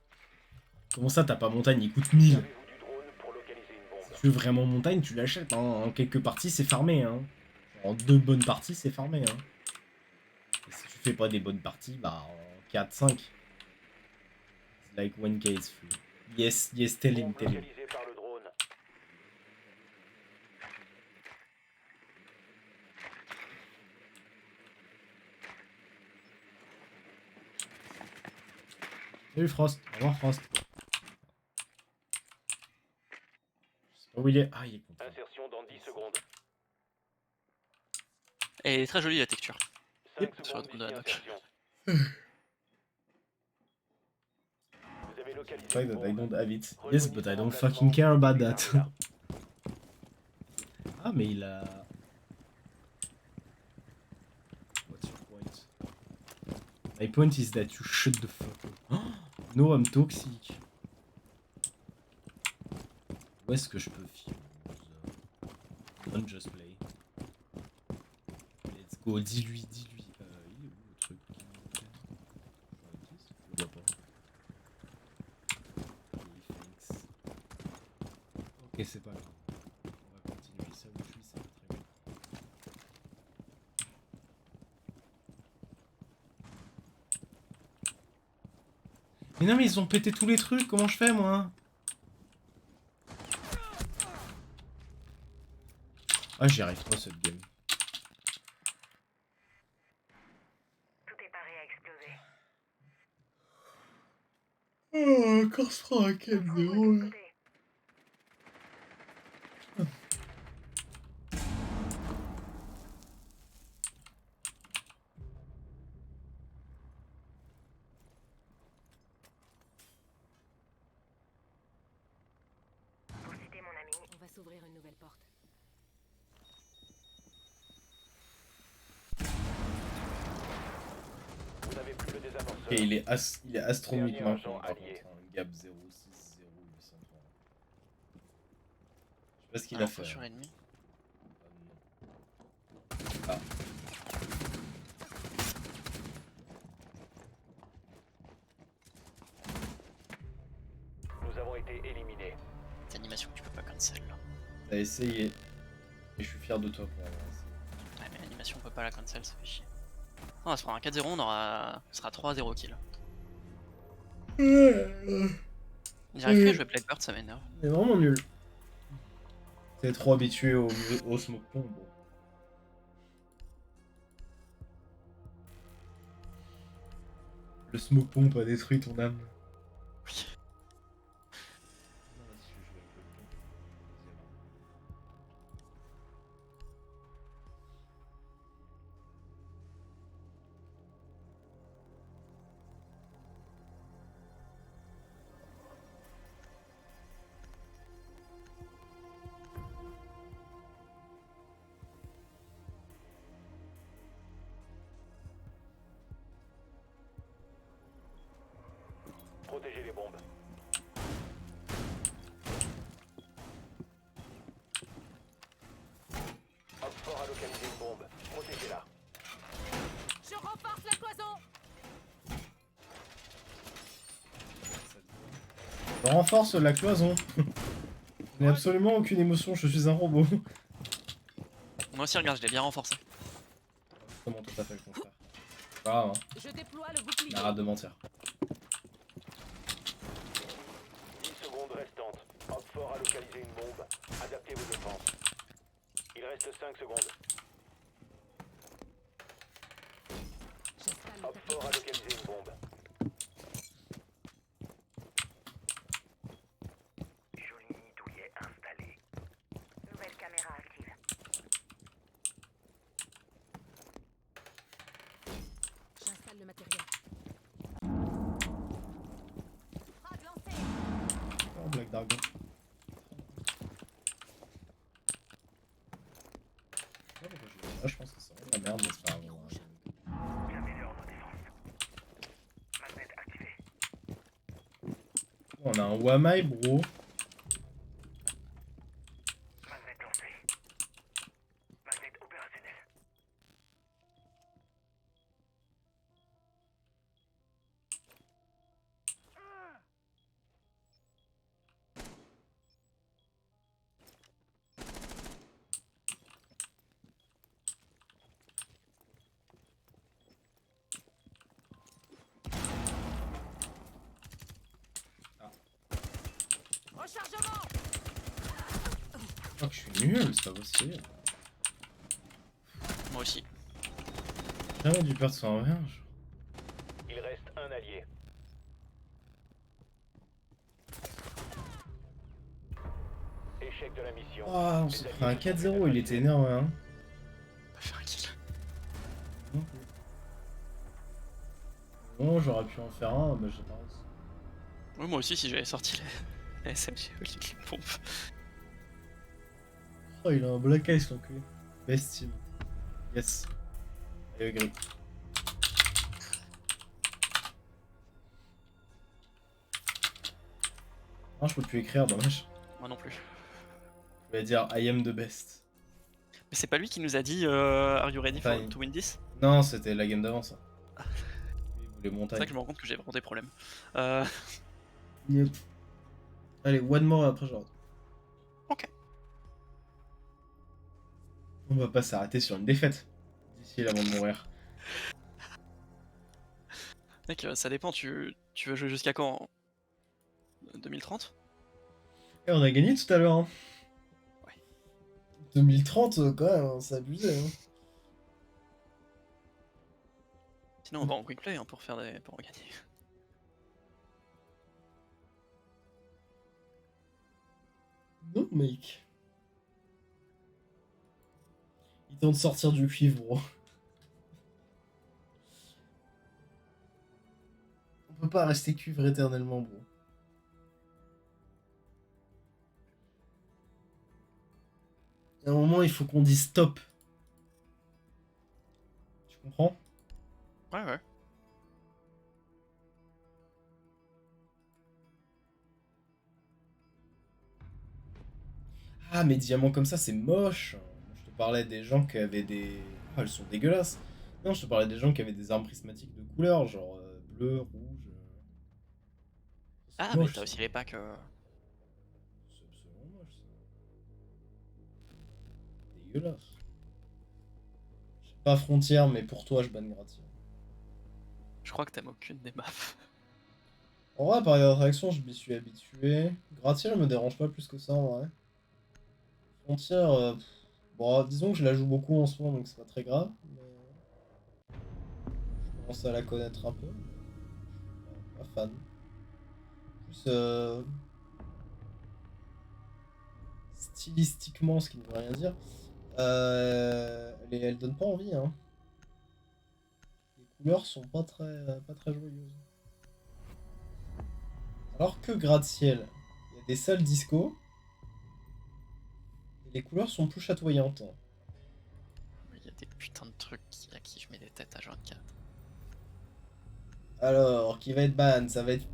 B: Comment ça, t'as pas montagne? Il coûte 1000.
C: Servez-vous du drone pour localiser une bombe.
B: Si tu veux vraiment montagne, tu l'achètes. Hein. En quelques parties, c'est farmé. Hein. En 2 bonnes parties, c'est farmé. Hein. Et si tu fais pas des bonnes parties, bah en 4, 5. It's like one case free. Yes, yes, tell him,
C: Bombe
B: tell him.
C: localisée par le drone.
B: Salut Frost. Au revoir Frost. Je sais pas où il est. Ah, il est content.
C: Insertion dans 10 secondes.
A: Et elle est très jolie la texture.
C: 5
B: Yep.
A: Sur
C: secondes
A: le coup de la
C: d'ici
A: doc.
C: insertion. Vous avez localisé
B: Fact
C: une
B: that I
C: bombe.
B: don't have it. Yes,
C: Rejoignez
B: but
C: son
B: I don't
C: emplacement
B: fucking care about
C: et
B: that.
C: gardez-la.
B: Ah, mais il a... What's your point? My point is that you shut the fuck up. Oh, no, I'm toxic. Où est-ce que je peux fuse? Don't just play. Let's go, dis-lui, dis-lui. Il est où le truc? Je le vois pas. Ok, thanks. Ok, c'est pas grave. On va continuer ça où je suis, ça va très bien. Mais non, mais ils ont pété tous les trucs, comment je fais moi? Ah, j'y arrive pas cette game.
D: Tout est paré à exploser.
B: Oh, encore ce sera un 4-0 là.
D: Côté. Pour citer mon ami,
I: On va s'ouvrir une nouvelle porte.
C: Vous n'avez plus le désamorceur.
B: Ok, il est astronomiquement
C: Dernier
B: con
C: agent
B: par
C: allié.
B: contre. Hein. Gap 060803. Je sais pas ce qu'il
A: Un
B: a
A: faux
B: fait.
A: sur
B: Hein.
A: ennemi.
B: Ah.
C: Nous avons été éliminés.
A: Cette animation que tu peux pas cancel là.
B: T'as essayé. Et je suis fier de toi pour avoir essayé.
A: Ouais, mais l'animation on peut pas la cancel, ça fait chier. Non, on va se prendre un 4-0, on aura... ce sera 3-0 kill. J'arrive plus à jouer Blackbird, ça m'énerve.
B: C'est vraiment nul. T'es trop habitué au smoke bomb. Bon. Le smoke pomp a détruit ton âme.
C: Protégez les bombes. Oxford a localisé une bombe. Protégez-la.
D: Je renforce la cloison.
B: Je renforce la cloison. Je n'ai absolument aucune émotion, je suis un robot.
A: Moi aussi, regarde, je l'ai bien renforcé.
B: Comment tout à fait le contraire. C'est pas grave, hein.
D: Je déploie le bouclier.
B: Arrête de mentir.
C: 10 secondes restantes. Oxford a localisé une bombe. Adaptez vos défenses. Il reste 5 secondes.
D: J'installe le
C: Oxford a localisé une bombe.
D: joli douillet installé. Nouvelle caméra active. J'installe le matériel. Frag lancé.
B: Oh, Black Dragon. Je pense que c'est vraiment la merde, mais c'est pas grave.
D: J'améliore nos défenses. Magnet activé.
B: On a un Wamai, bro.
D: Magnet lancé. Magnet opérationnel. Rechargement.
B: Je crois que je suis nul, c'est pas possible.
A: Moi aussi.
B: J'ai jamais dû perdre sur un verge.
C: Il reste un allié. Échec de la mission.
B: Oh, on s'est pris un 4-0, il était énervé, hein.
A: Pas faire un kill.
B: Bon, j'aurais pu en faire un, mais j'ai pas réussi.
A: Ouais, moi aussi, si j'avais sorti la SMG au lieu de les pompes.
B: Oh, il a un Black Ice, l'enculé. Best team. Yes. I agree. Non, je peux plus écrire, dommage.
A: Moi non plus.
B: Je vais dire I am the best.
A: Mais c'est pas lui qui nous a dit Are you ready
B: Fine.
A: to win this?
B: Non, c'était la game d'avant, ça. Il voulait
A: C'est
B: montagne.
A: vrai que je me rends compte que j'ai vraiment des problèmes.
B: Yep. Allez, one more et après j'arrête.
A: Ok.
B: On va pas s'arrêter sur une défaite d'ici là avant de mourir.
A: Mec, ça dépend, tu veux jouer jusqu'à quand? 2030?
B: Et on a gagné tout à l'heure, hein.
A: Ouais.
B: 2030, quand même, hein, c'est abusé, hein.
A: Sinon on va en quick play hein, pour en gagner.
B: Non, mec. Il tente de sortir du cuivre, bro. On peut pas rester cuivre éternellement, bro. À un moment, il faut qu'on dise stop. Tu comprends?
A: Ouais, ouais.
B: Ah, mais diamants comme ça, c'est moche. Je te parlais des gens qui avaient des... Ah, elles sont dégueulasses. Non, je te parlais des gens qui avaient des armes prismatiques de couleur, genre bleu, rouge. C'est
A: Ah, mais
B: moche,
A: t'as
B: ça.
A: aussi les packs.
B: C'est absolument moche, ça. Dégueulasse. Je sais pas frontière, mais pour toi, je banne Gratiel.
A: Je crois que t'aimes aucune des maps.
B: En vrai, par d'attraction, je m'y suis habitué. Gratiel me dérange pas plus que ça, en vrai. Frontière, bon, disons que je la joue beaucoup en ce moment, donc c'est pas très grave. Mais... je commence à la connaître un peu. Pas fan. Plus stylistiquement, ce qui ne veut rien dire, elle donne pas envie, hein. Les couleurs sont pas très joyeuses. Alors que gratte-ciel, il y a des salles disco, et les couleurs sont plus chatoyantes.
A: Il y a des putains de trucs à qui je mets des têtes à 24.
B: Alors, qui va être ban? Ça va être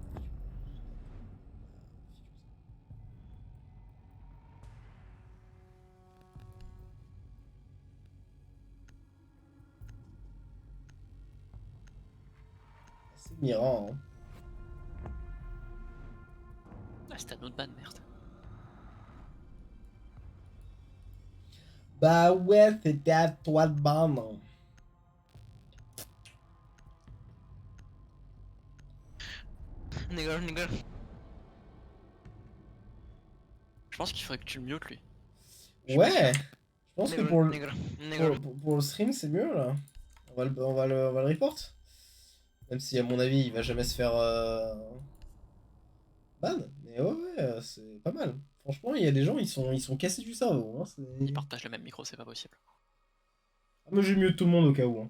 B: C'est Mira, hein.
A: Ah, c'était un autre ban, merde.
B: Bah ouais, c'était à toi de ban. Hein.
H: Nigger, nigger.
A: Je pense qu'il faudrait que tu le mutes lui.
B: Ouais, je pense que
H: Nigger,
B: pour le,
H: nigger, nigger.
B: pour le stream, c'est mieux là. On va le report. Même si, à mon avis, il va jamais se faire ban. Mais ouais, ouais, c'est pas mal. Franchement, il y a des gens, ils sont cassés du cerveau. Hein,
A: Ils partagent le même micro, c'est pas possible.
B: Ah, mais j'ai mieux de tout le monde au cas où. Hein.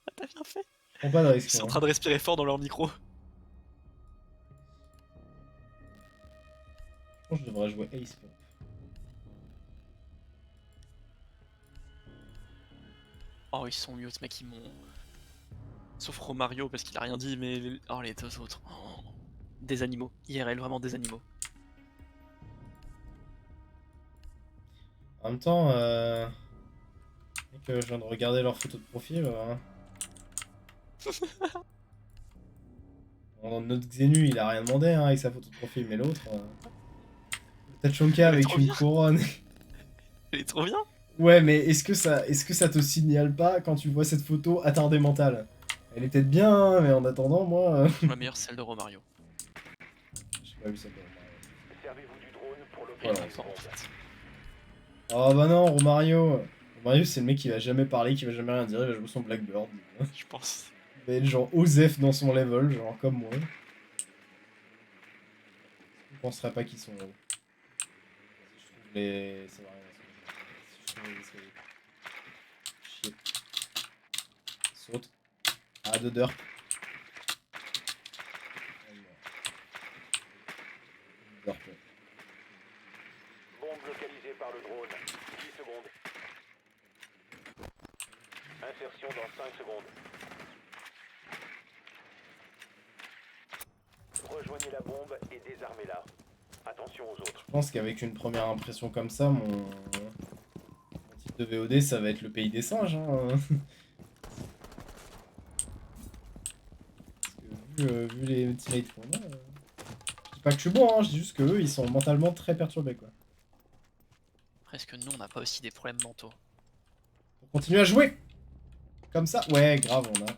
A: Ah, t'as bien fait.
B: Prends pas de
A: Ils
B: risque.
A: sont en
B: Hein.
A: train de respirer fort dans leur micro.
B: Je pense que je devrais jouer Ace. Quoi.
A: Oh, ils sont mute, mec, ils m'ont. Sauf Romario parce qu'il a rien dit, mais. Oh, les deux autres. Oh. Des animaux. IRL, vraiment des animaux.
B: En même temps, je viens de regarder leur photo de profil. Bon, notre Xenu, il a rien demandé hein, avec sa photo de profil, mais l'autre. Tachanka avec
A: trop
B: une
A: bien.
B: couronne.
A: Il est trop bien.
B: Ouais, mais est-ce que ça te signale pas quand tu vois cette photo attardée mentale? Elle est peut-être bien, hein, mais en attendant, moi.
A: La meilleure, celle de Romario.
B: J'ai pas vu ça.
C: Servez-vous du drone pour
A: Et
B: Voilà.
C: localiser
A: longtemps,
C: une
A: en
C: bombe.
A: fait.
B: Oh bah non, Romario. Romario, c'est le mec qui va jamais parler, qui va jamais rien dire, il va jouer son Blackbird.
A: Je pense.
B: Il va être genre Osef dans son level, genre comme moi. Je penserais pas qu'ils sont. Je trouve les. Ça va rien. Si je trouve les escaliers. Shit. Saute. Ah, de derp. Derp.
C: Bombe localisée par le drone. 10 secondes. Insertion dans 5 secondes. Rejoignez la bombe et désarmez-la. Attention aux autres.
B: Je pense qu'avec une première impression comme ça, mon type de VOD, ça va être le pays des singes. Hein. Parce que vu les teammates qu'on a, je dis pas que je suis bon, hein, je dis juste qu'eux, ils sont mentalement très perturbés. Quoi.
A: Presque nous, on n'a pas aussi des problèmes mentaux.
B: On continue à jouer comme ça. Ouais, grave, on a.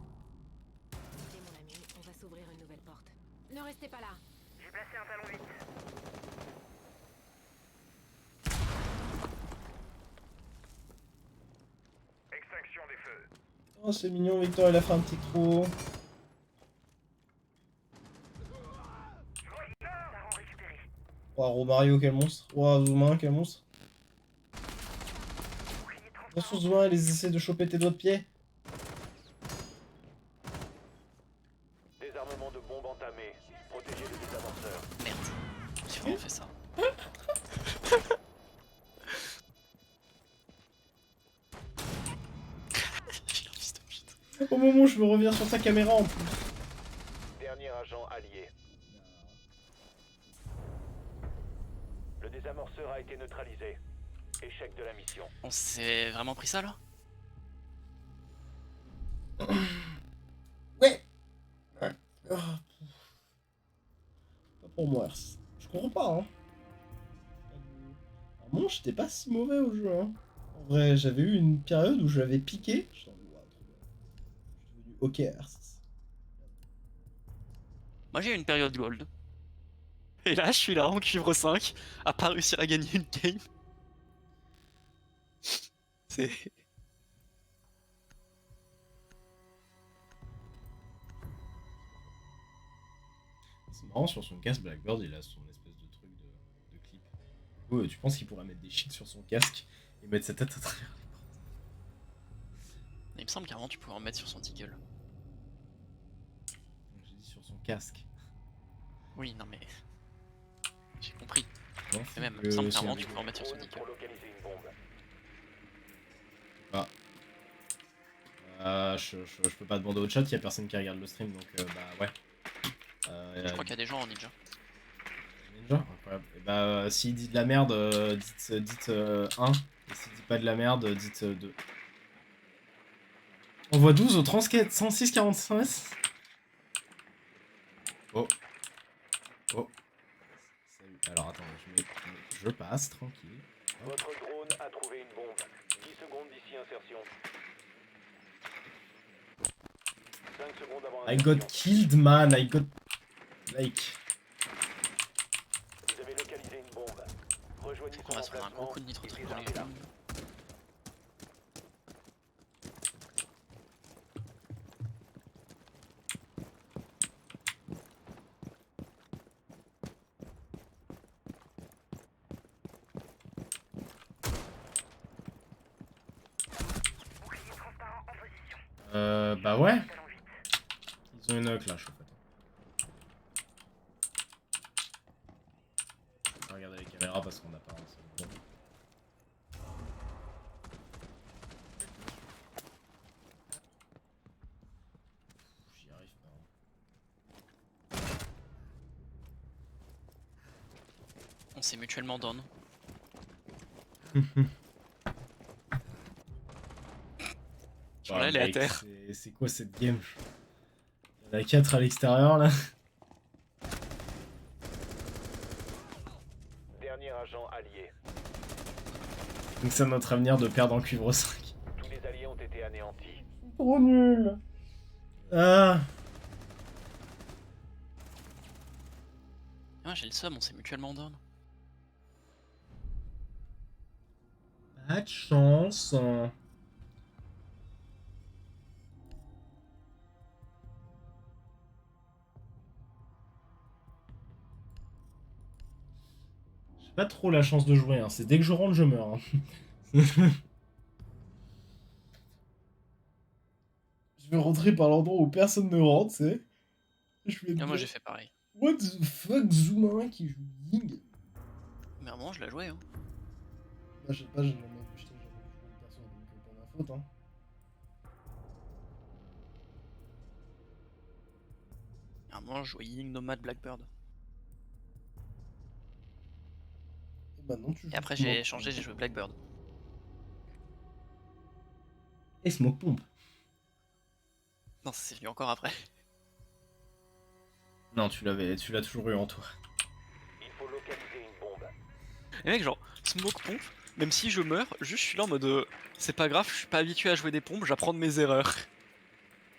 I: Écoutez, mon ami, on va s'ouvrir une nouvelle porte. Ne restez pas là.
D: J'ai placé un talon 8.
C: Extinction des feux.
B: Oh, c'est mignon, Victor, il a fait un petit trou.
D: Talon récupéré.
B: Oh, Romario, quel monstre. Oh, Zuma, quel monstre.
D: Bouclier 30.
B: Attention, Zuma, ils essaient de choper tes doigts de pied.
C: Désarmement de bombe entamé. Protégez le désamorceur.
A: Merde. J'ai vraiment fait ça. J'ai un fils de pute.
B: Au moment où je veux revenir sur ta caméra en plus.
C: Dernier agent allié. Le désamorceur a été neutralisé. Échec de la mission.
A: On s'est vraiment pris ça là?
B: Ouais. Oh. Pas pour moi. Je comprends pas, hein. À un moment, j'étais pas si mauvais au jeu, hein. En vrai, j'avais eu une période où je l'avais piqué. J'étais en mode, ouah, trop bien. Je suis devenu OK Ars.
A: Moi j'ai eu une période gold. Et là je suis là en cuivre 5, à pas réussir à gagner une game. C'est...
B: C'est marrant, sur son casque, Blackbird, il a son espèce de truc de clip. Ouais, tu penses qu'il pourrait mettre des cheats sur son casque et mettre sa tête à travers les portes.
A: Il me semble qu'avant tu pouvais en mettre sur son deagle.
B: Donc, j'ai dit sur son casque.
A: Oui, non mais... J'ai compris.
B: Non,
A: Et même, il
B: que
A: me semble
B: c'est
A: qu'avant
B: un-
A: tu pouvais en mettre sur son
C: Drone
A: deagle.
C: pour localiser une bombe.
B: Je peux pas demander au chat, il y a personne qui regarde le stream, donc bah ouais.
A: Je crois qu'il y a des gens en ninja.
B: Déjà incroyable. Et bah, s'il dit de la merde, dites 1. Et s'il dit pas de la merde, dites 2. On voit 12 au 106 45. Oh. Oh. Salut. Alors attends, je passe, tranquille. Hop.
C: Votre drone a trouvé une bombe. 10 secondes d'ici insertion. 5 secondes avant
B: I
C: insertion.
B: got killed, man. I got... Like...
C: Vous avez localisé une bombe. Rejoignez
A: On
C: son
A: va se prendre un gros
C: emplacement
A: coup de nitro
C: et
A: dans les
C: désarmez-la.
A: jambes.
B: Bah ouais. Ils ont une clash en fait. On va regarder les caméras parce qu'on n'a pas un seul. J'y arrive pas.
A: On s'est mutuellement down. Genre là, elle est à
B: Mec,
A: terre.
B: C'est quoi cette game? Il y en a 4 à l'extérieur là.
C: Dernier agent allié.
B: Donc c'est notre avenir de perdre en cuivre 5.
C: Tous les alliés ont été anéantis.
B: Trop nul. Ah.
A: Ah, j'ai le seum, on s'est mutuellement down.
B: Pas de chance. J'ai pas trop la chance de jouer, hein. C'est dès que je rentre, je meurs. Hein. Je vais rentrer par l'endroit où personne ne rentre, tu sais. Je vais
A: Ah, moi
B: dire,
A: j'ai fait pareil.
B: what the fuck, Zuma qui joue Ying?
A: Mais à un moment, je l'ai joué. Hein.
B: Bah, je sais pas, j'ai jamais vu perso, donc pas ma faute, hein.
A: À un moment, je jouais Ying, Nomad, Blackbird.
B: Et maintenant, tu
A: Et
B: joues
A: après,
B: comment?
A: j'ai changé, j'ai joué Blackbird.
B: Et Smoke Pomp.
A: Non, ça c'est venu encore après.
B: Non, tu l'as toujours eu en toi.
C: Il faut localiser une bombe.
A: Et mec, genre, smoke pompe, même si je meurs, juste je suis là en mode c'est pas grave, je suis pas habitué à jouer des pompes, j'apprends de mes erreurs.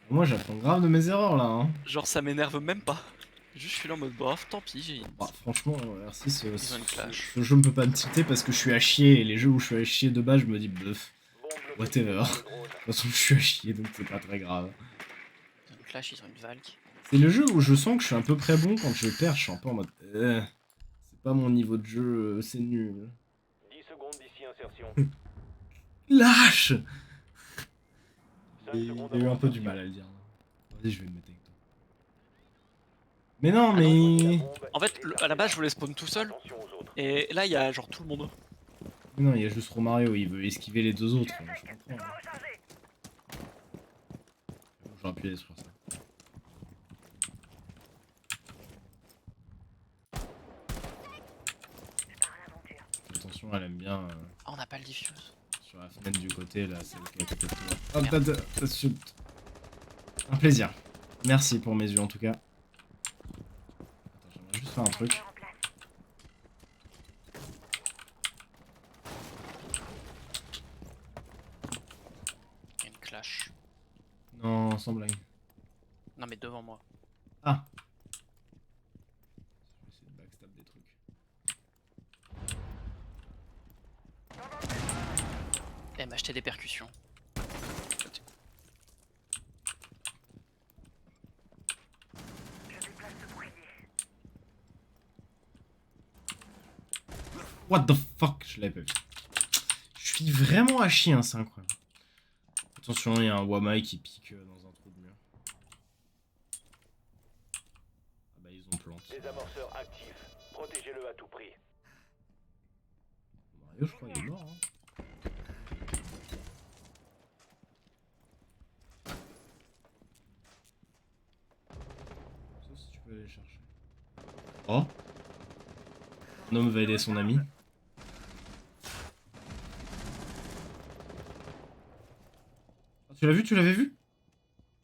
B: Moi, j'apprends grave de mes erreurs là, hein.
A: Genre, ça m'énerve même pas. Juste je suis là en mode bof, tant pis, j'ai une.
B: Bah, franchement, merci,
A: Ils ont une clash.
B: ce jeu me peut pas me tilter parce que je suis à chier. Et les jeux où je suis à chier de base, je me dis, bluff.
C: Bombe
B: Whatever.
C: localisée par le drone.
B: De toute façon, je suis à chier donc c'est pas très grave.
A: Ils ont une clash, ils ont une Valk.
B: C'est le jeu où je sens que je suis un peu près bon quand je perds. Je suis un peu en mode, c'est pas mon niveau de jeu, c'est nul.
C: 10 secondes d'ici insertion.
B: Lâche!
C: 5
B: Et
C: secondes
B: j'ai eu
C: avant
B: un peu du
C: insertion.
B: mal à le dire. Vas-y, je vais me mettre avec toi. Mais non,
C: Rejoignez la
B: mais.
C: bombe
A: En
C: et
A: fait, à la base, je voulais spawn tout seul.
C: attention aux autres.
A: Et là, il y a genre tout le monde.
B: Mais non, il y a juste Romario, il veut esquiver les deux autres. Je comprends. J'aurais pu aller sur ça. Attention, elle aime bien
A: Ah, on n'a pas le diffuse.
B: sur la fenêtre du côté là, celle qui est à côté de toi. Oh, shoot. Un plaisir. Merci pour mes yeux en tout cas. Attends, j'aimerais juste faire un truc.
A: Il y a une clash.
B: Non, sans blague.
A: Non, mais devant moi.
B: Ah. Je vais essayer de backstab des trucs.
A: Elle m'a acheté des percussions.
B: What the fuck? Je l'avais pas vu. Je suis vraiment à chier, hein, c'est incroyable. Attention, il y a un Wamai qui pique dans un trou de mur. Ah bah ils ont planté.
C: Désamorceur actif. Protégez-le à tout prix.
B: Mario, je crois qu'il est mort. Hein. Sauf si tu peux aller le chercher. Oh. Un homme va aider son ami. Tu l'as vu, tu l'avais vu?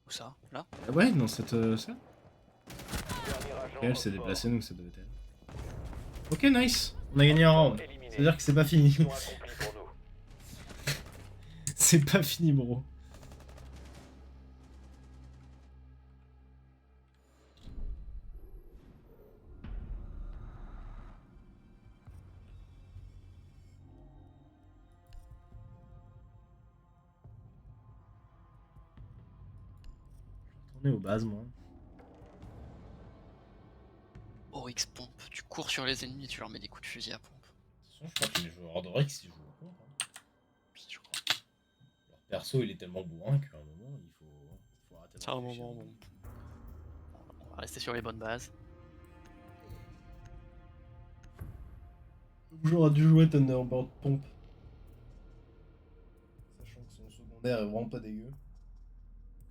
A: Où ça? Là?
B: Ouais, dans cette ça.
C: Dernier agent
B: Ok, elle s'est
C: Op 4.
B: déplacée donc ça doit être elle. Ok, nice. On a gagné un round.
C: Éliminé.
B: C'est-à-dire que c'est pas fini.
C: Mission accomplie pour nous.
B: C'est pas fini, bro. Je vais retourner aux bases, moi.
A: Oryx pompe. Tu cours sur les ennemis et tu leur mets des coups de fusil à pompe.
B: De toute façon, je crois que les joueurs d'Oryx, ils jouent au pompe, hein.
A: Si, je crois.
B: Leur perso, il est tellement bourrin qu'à un moment, faut arrêter de
A: C'est un
B: réfléchir.
A: moment, bon. On va rester sur les bonnes bases.
B: J'aurais dû jouer Thunderbolt Pompe. Sachant que son secondaire est vraiment pas dégueu.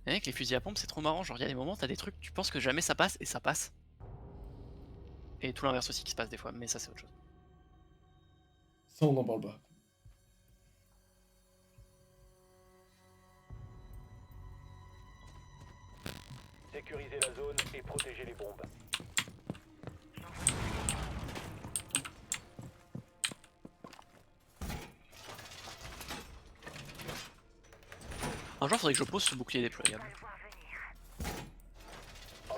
A: Et avec les fusils à pompe, c'est trop marrant. Genre, il y a des moments, t'as des trucs, tu penses que jamais ça passe et ça passe. Et tout l'inverse aussi qui se passe des fois, mais ça, c'est autre chose.
B: Ça, on n'en parle pas.
C: Sécuriser la zone et protéger les bombes.
A: Un jour, faudrait que je pose ce bouclier déployable.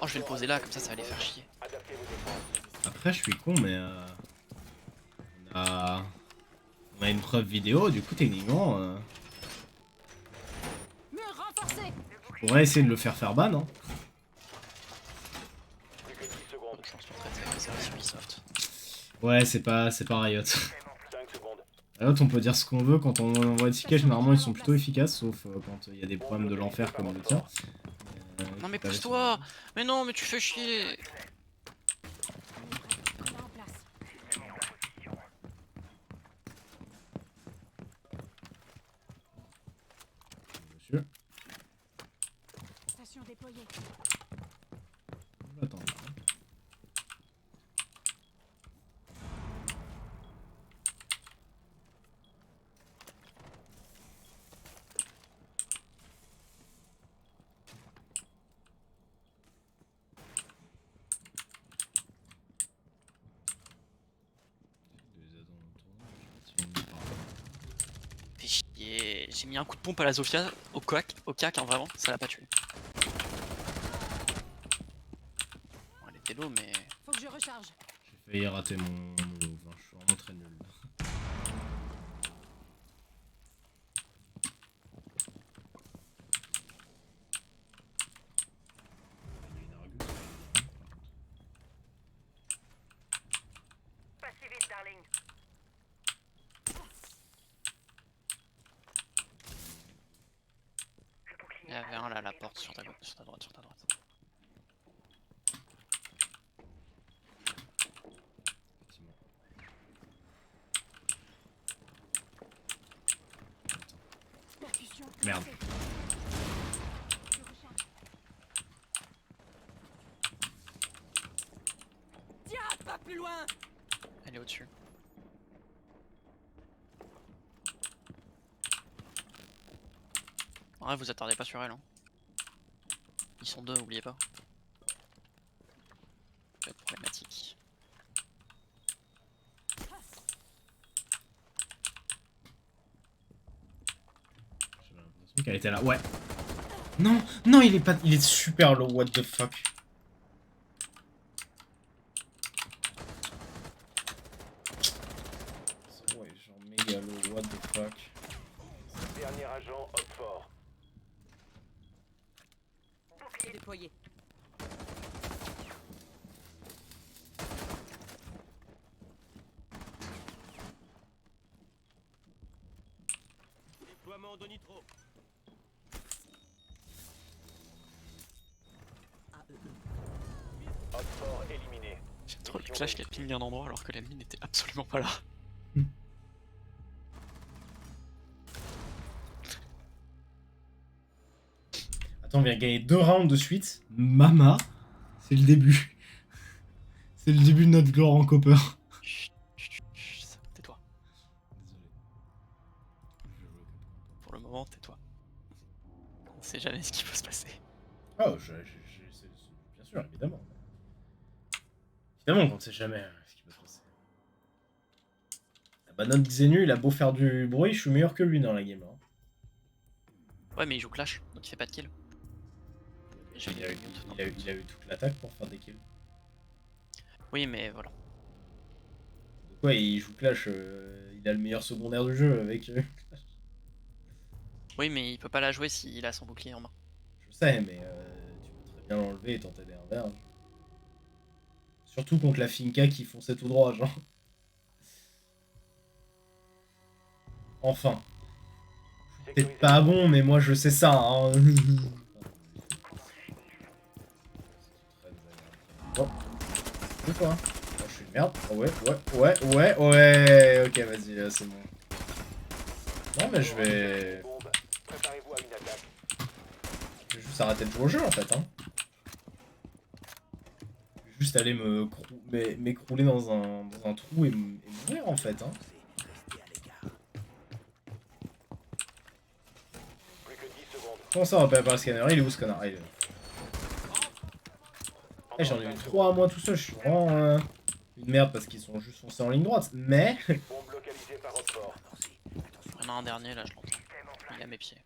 A: Oh, je vais le poser là, comme ça va les faire chier.
C: Adaptez vos défenses.
B: Après, je suis con, mais on a une preuve vidéo, du coup, techniquement,
I: Mur renforcé.
B: on pourrait essayer de le faire ban, hein.
C: Plus que 10 secondes.
A: Bonne chance pour traiter avec les services Ubisoft.
B: Ouais, c'est pas Riot.
C: 5 secondes.
B: Riot, on peut dire ce qu'on veut, quand on envoie des tickets, généralement, ils sont plutôt efficaces, sauf quand il y a des problèmes de l'enfer comme le tien.
A: Non, mais pousse-toi! Mais non, mais tu fais chier!
I: Combat en place.
B: Monsieur.
I: Station déployée.
B: Attends.
A: Fais chier. J'ai mis un coup de pompe à la Zofia, au cac, hein, vraiment, ça l'a pas tué. Bon, elle était low, mais.
I: Faut que je recharge.
B: J'ai failli rater mon move, hein. Je suis vraiment très nul.
D: Pas si vite, darling. Le bouclier.
A: Il y avait un là à la porte sur ta droite, sur ta droite.
B: Effectivement.
I: Percussion.
B: Merde.
I: Je recharge. Tiens, pas plus loin.
A: Elle est au-dessus. En vrai, vous attardez pas sur elle. Hein. Ils sont deux, oubliez pas. Ça peut être problématique.
B: J'avais l'impression qu'elle était là. Ouais. Non, non, il est super low. What the fuck. Ouais, genre méga low. What the fuck.
C: Dernier agent Op 4.
I: Bouclier déployé.
C: Déploiement de nitro. Op 4 éliminé.
A: J'aime trop le clash qui a pingé un endroit alors que l'ennemi n'était absolument pas là.
B: Attends, on vient de gagner 2 rounds de suite. Mama, c'est le début. C'est le début de notre gloire en copper.
A: Chut, le moment, tais-toi. On sait jamais ce qui peut se passer.
B: Oh, bien sûr, évidemment. Évidemment qu'on ne sait jamais ce qui peut se passer. Ah bah notre Xenu, il a beau faire du bruit, je suis meilleur que lui dans la game. Hein.
A: Ouais, mais il joue Clash, donc il fait pas de kill.
B: Il a eu toute l'attaque pour faire des kills.
A: Oui, mais voilà.
B: Donc ouais, il joue Clash, il a le meilleur secondaire du jeu avec...
A: Oui, mais il peut pas la jouer s'il a son bouclier en main.
B: Je sais, mais tu peux très bien l'enlever et tenter des inverses. Surtout contre la Finca qui fonçait tout droit, genre. Enfin. Peut-être pas bon, mais moi je sais ça. Hein. Bon. C'est quoi hein. Oh, je suis une merde. Oh, ouais. Ok, vas-y, c'est bon. Non, mais je vais
C: Préparez-vous à une attaque.
B: juste arrêter de jouer au jeu en fait. Hein. Je vais juste aller m'écrouler dans un trou et mourir en fait. Hein.
C: Plus que 10 secondes.
B: Comment ça on va pas par le scanner? Il est où ce connard? Ah, il est là. Eh, j'en ai eu 3 à moi tout seul, je suis vraiment une merde parce qu'ils sont juste foncés en ligne droite. Mais
C: Bombe localisée par Rockford.
A: Il y en a un dernier là, je l'entends. Il est à mes pieds.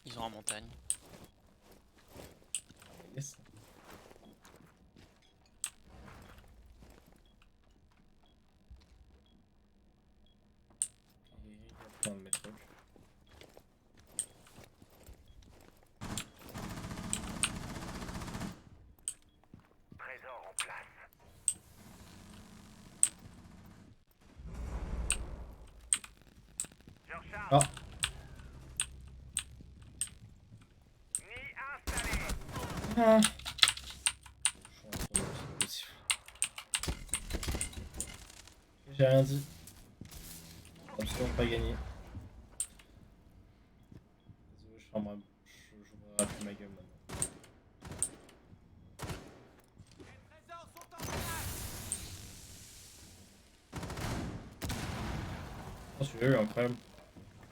A: Ils ont en montagne.
B: yes. Il y a plein de mes trucs.
C: Trésor en place. Je recharge.
B: Ah.
C: Ni installé.
B: Ah. Je suis en train de- c'est possible. J'ai rien dit. Absolument pas gagné. Désolé, j'ouvrirai plus ma gueule maintenant. Oh, celui-là est incroyable.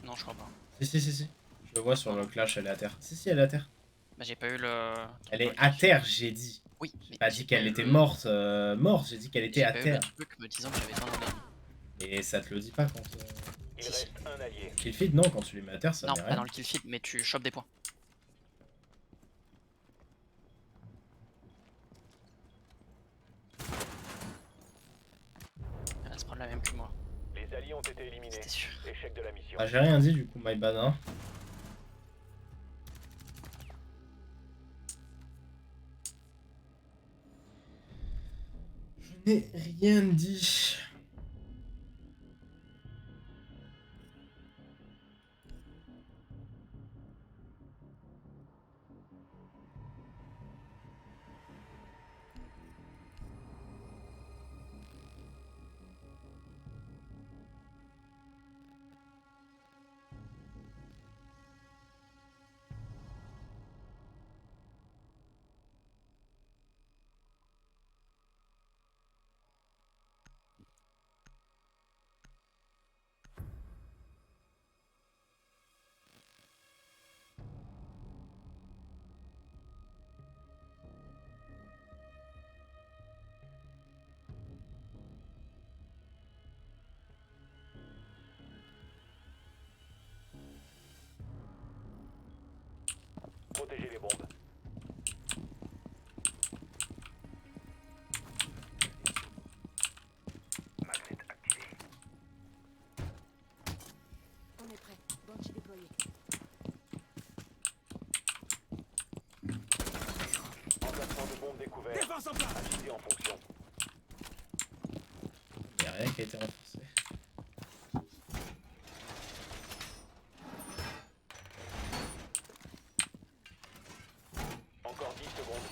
A: Non, je crois pas.
B: Si. Je le vois sur le clash, elle est à terre. Si, elle est à terre.
A: Bah, j'ai pas eu le.
B: Elle est à terre, j'ai dit.
A: Oui,
B: J'ai
A: mais
B: pas
A: j'ai
B: dit qu'elle
A: eu
B: était
A: le-
B: morte, j'ai dit qu'elle était
A: j'ai
B: à
A: pas eu
B: terre.
A: le truc me disant que j'avais pas un dernier.
B: Et ça te le dit pas quand.
C: Il reste un allié.
B: Kill feed, non, quand tu les mets à terre, ça
A: Non,
B: met
A: pas
B: rien.
A: dans le kill feed, mais tu chopes des points. Elle va se prendre la même que moi,
C: Les alliés ont été éliminés.
A: c'était sûr.
C: Échec de la mission.
B: Ah, j'ai rien dit du coup, my bad, hein. Je n'ai rien dit.
C: Protégez les bombes. Magnet activé.
I: On est prêt. Banshee déployé.
C: Emplacement de bombe découvert. Agissez en fonction.
B: Il n'y a rien qui a été renforcé.
C: Encore 10 secondes.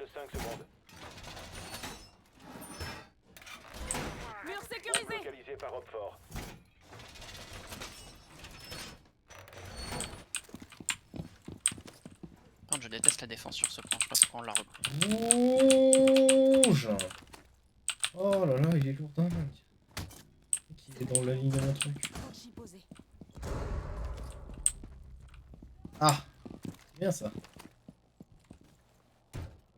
C: reste 5 secondes.
I: Mur
C: Bombe
I: sécurisé.
C: localisée par Roquefort.
A: Putain, je déteste la défense sur ce point, je sais pas pourquoi on l'a repris.
B: Rouge. Oh là là, il est lourd dingue. Il est dans la ligne de mon truc.
I: Banshee posé.
B: Ah, c'est bien ça.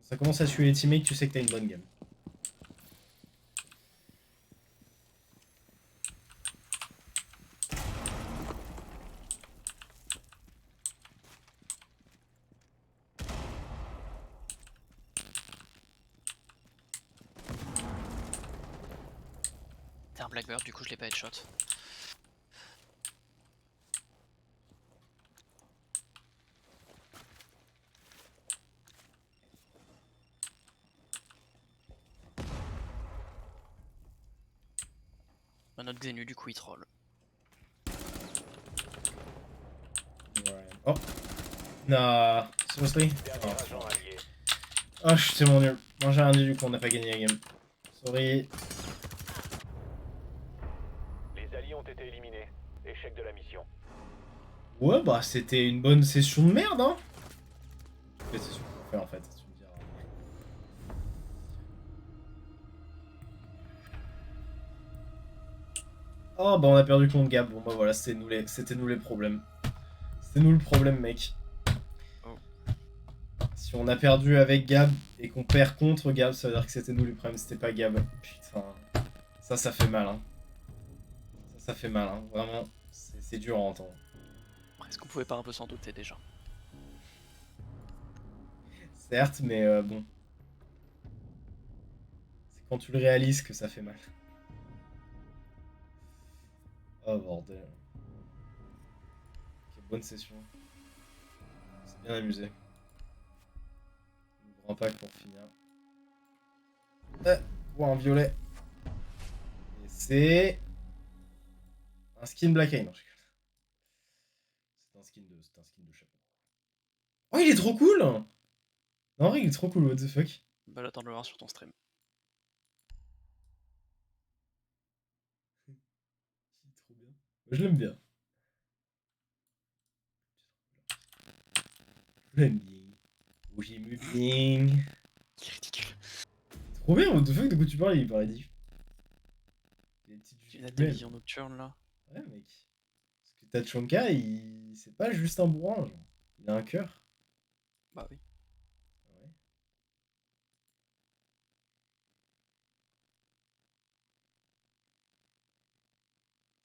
B: Ça commence à suer les teammates, tu sais que t'as une bonne game.
A: T'es un Blackbird, du coup je l'ai pas headshot. Bah, notre Xenu du coup il troll.
B: Ouais. Oh. Nah, seriously?
C: Dernier
B: Oh,
C: agent allié.
B: oh je suis tellement nul. Moi j'ai rien dit du coup, on n'a pas gagné la game. Sorry.
C: Les alliés ont été éliminés. Échec de la mission.
B: Ouais, bah c'était une bonne session de merde, hein. Quelle session qu'on fait en fait, tu me diras. Oh bah on a perdu contre Gab. Bon bah voilà, c'était nous les problèmes. C'était nous le problème, mec.
A: Oh.
B: Si on a perdu avec Gab et qu'on perd contre Gab, ça veut dire que c'était nous les problèmes, c'était pas Gab. Putain, ça fait mal, hein. Ça fait mal, hein. Vraiment, c'est dur à entendre.
A: Est-ce qu'on pouvait pas un peu s'en douter déjà?
B: Certes, mais bon. C'est quand tu le réalises que ça fait mal. Oh bordel. Quelle bonne session. C'est bien amusé. Grand pack pour finir. Ou un violet. Et c'est un skin Black Eye. Non, je rigole. C'est un skin de chapeau. Oh, il est trop cool! Non, il est trop cool, what the fuck.
A: Bah j'attends de le voir sur ton stream.
B: Il est trop bien. Je l'aime bien. Je l'aime bien. Oh, j'aime bien.
A: Il est ridicule.
B: Trop bien, what the fuck, de quoi tu parles? Il parlait diff. Les petites
A: Tu as des
B: jumelles.
A: visions nocturnes là.
B: Ouais, mec. Parce que Tachanka, c'est pas juste un bourrin, genre. Il a un cœur.
A: Bah oui.
B: Ouais.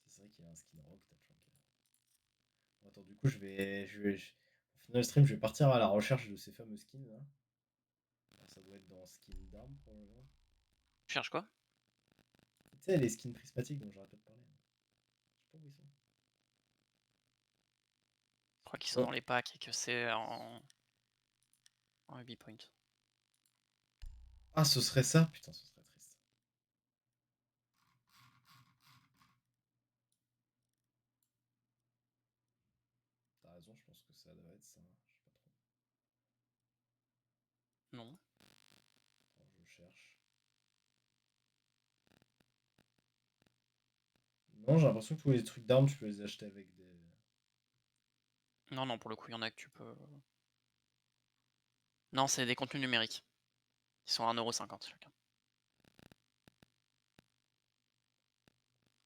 B: C'est vrai qu'il a un skin rock, Tachanka. Bon, attends, du coup, au final du stream, je vais partir à la recherche de ces fameux skins là. Alors, ça doit être dans skin d'armes, probablement.
A: Tu cherches quoi?
B: Tu sais, les skins prismatiques dont j'arrête pas de parler. Je sais pas où ils sont.
A: Je crois qu'ils sont
B: Oh.
A: dans les packs et que c'est en Ruby Point.
B: Ah, ce serait ça? Putain, ce serait triste. T'as raison, je pense que ça doit être ça. Je sais pas trop.
A: Non.
B: Attends, je cherche. Non, j'ai l'impression que tous les trucs d'armes, tu peux les acheter avec des.
A: Non, non, pour le coup, il y en a que tu peux. Non, c'est des contenus numériques. Ils sont à 1,50€ chacun.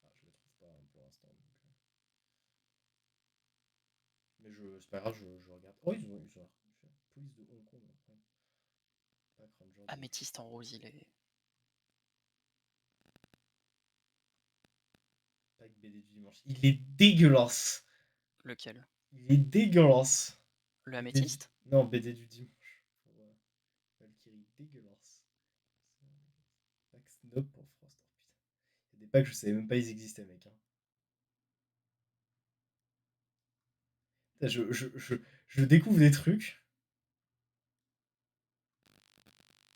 B: Ah, je les trouve pas hein, pour l'instant. Mais c'est pas grave, je regarde. Oh, ils ont police de Hong Kong. Incroyable. Pack Ranger.
A: Améthyste en rose, il est.
B: Pack BD du dimanche. Il est dégueulasse.
A: Lequel?
B: Il est dégueulasse.
A: Le améthyste?
B: Non, BD du dimanche. Pour Valkyrie, dégueulasse. Pack Snob pour Frost. Oh, putain. Il y a des packs, je savais même pas ils existaient, mec. Hein. Putain, je découvre des trucs.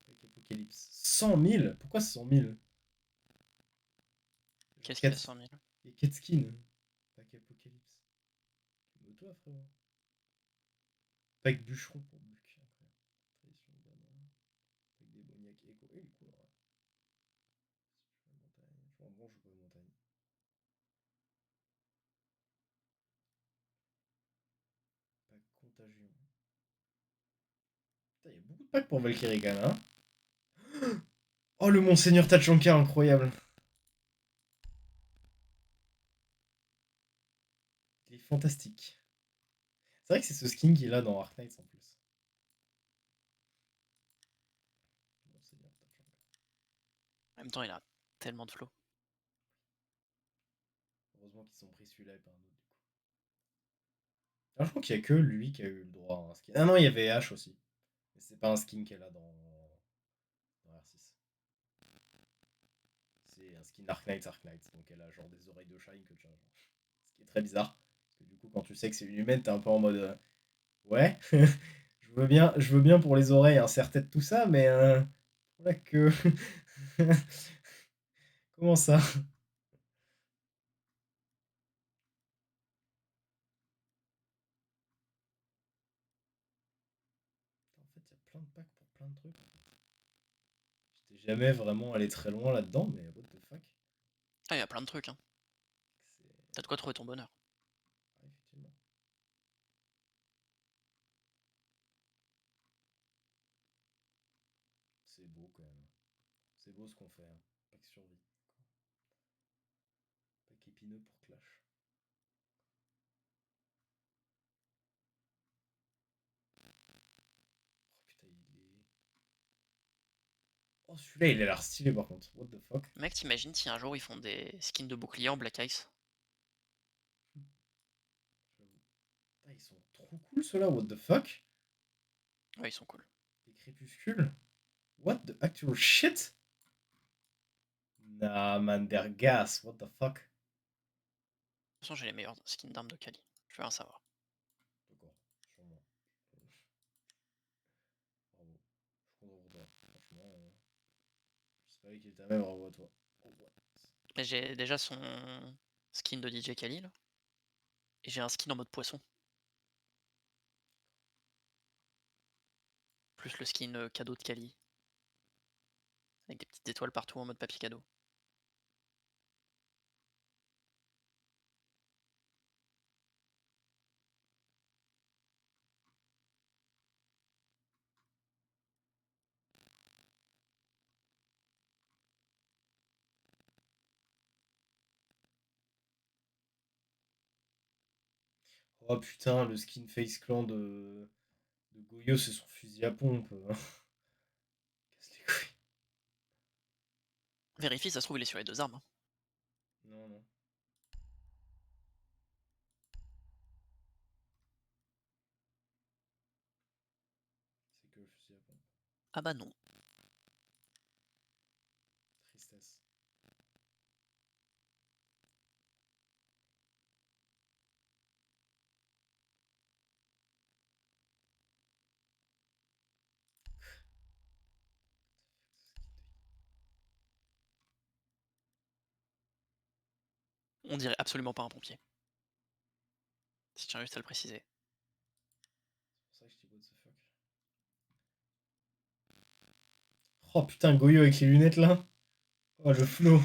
B: Pack Apocalypse. 100 000? Pourquoi 100 000?
A: Qu'est-ce qu'il y a
B: 4
A: 100 000?
B: Il y a 4 skins. Pack Apocalypse. Calme-toi, frérot. Pack Bûcheron pour Buck. Tradition de banane. avec Echo. Il est cool, ouais. Je vois bon, je vois montagne. Pas contagion. Putain, il y a beaucoup de packs pour Valkyrie quand même, hein. Oh, le Monseigneur Tachanka, incroyable. Il est fantastique. C'est vrai que c'est ce skin qu'il a dans Ark Knights en plus. Monseigneur Tachanka.
A: En même temps, il a tellement de flow.
B: Heureusement qu'ils ont pris celui-là et pas un autre, du coup. Ah, je crois qu'il y a que lui qui a eu le droit à un skin. Ah non, il y avait H aussi. Mais c'est pas un skin qu'elle a dans R6. C'est un skin Ark Knights. Donc elle a genre des oreilles de Shine que tu as. Genre. Ce qui est très bizarre. Parce que du coup, quand tu sais que c'est une humaine, t'es un peu en mode. Ouais, je veux bien pour les oreilles, insert tête, tout ça, mais. Pour la queue. Comment ça? En fait, il y a plein de packs pour plein de trucs. J'étais jamais vraiment allé très loin là-dedans, mais what the fuck?
A: Ah, il y a plein de trucs, hein.
B: C'est.
A: T'as de quoi trouver ton bonheur.
B: Ouais, effectivement. C'est beau quand même. C'est beau ce qu'on fait. Hein. Pack survie. Pack épineux pour Clash. Oh putain, il est. Oh, celui-là, il a l'air stylé par contre. What the fuck?
A: Mec, t'imagines si un jour ils font des skins de bouclier en Black Ice?
B: J'avoue. Putain, ils sont trop cool ceux-là. What the fuck?
A: Ouais, ils sont cool.
B: Les crépuscules. What the actual shit? Nah, man, they're gas. What the fuck?
A: De toute façon, j'ai les meilleurs skins d'armes de Kali. Je veux rien savoir.
B: D'accord, sûrement. Bravo. Je suis content pour toi. Franchement, je savais qu'il était à même. Bravo à toi. Oh, ouais.
A: Mais j'ai déjà son skin de DJ Kali là. Et j'ai un skin en mode poisson. Plus le skin cadeau de Kali. Avec des petites étoiles partout en mode papier cadeau.
B: Oh putain, le skin Face Clan de Goyo, c'est son fusil à pompe. Casse les couilles.
A: Vérifie, ça se trouve, il est sur les deux armes. Hein.
B: Non, non. C'est que le fusil à pompe.
A: Ah bah non.
B: Tristesse.
A: On dirait absolument pas un pompier. Si je tiens juste à le préciser.
B: C'est pour ça que je dis what the fuck. Oh putain, Goyo avec les lunettes là. Oh le flow.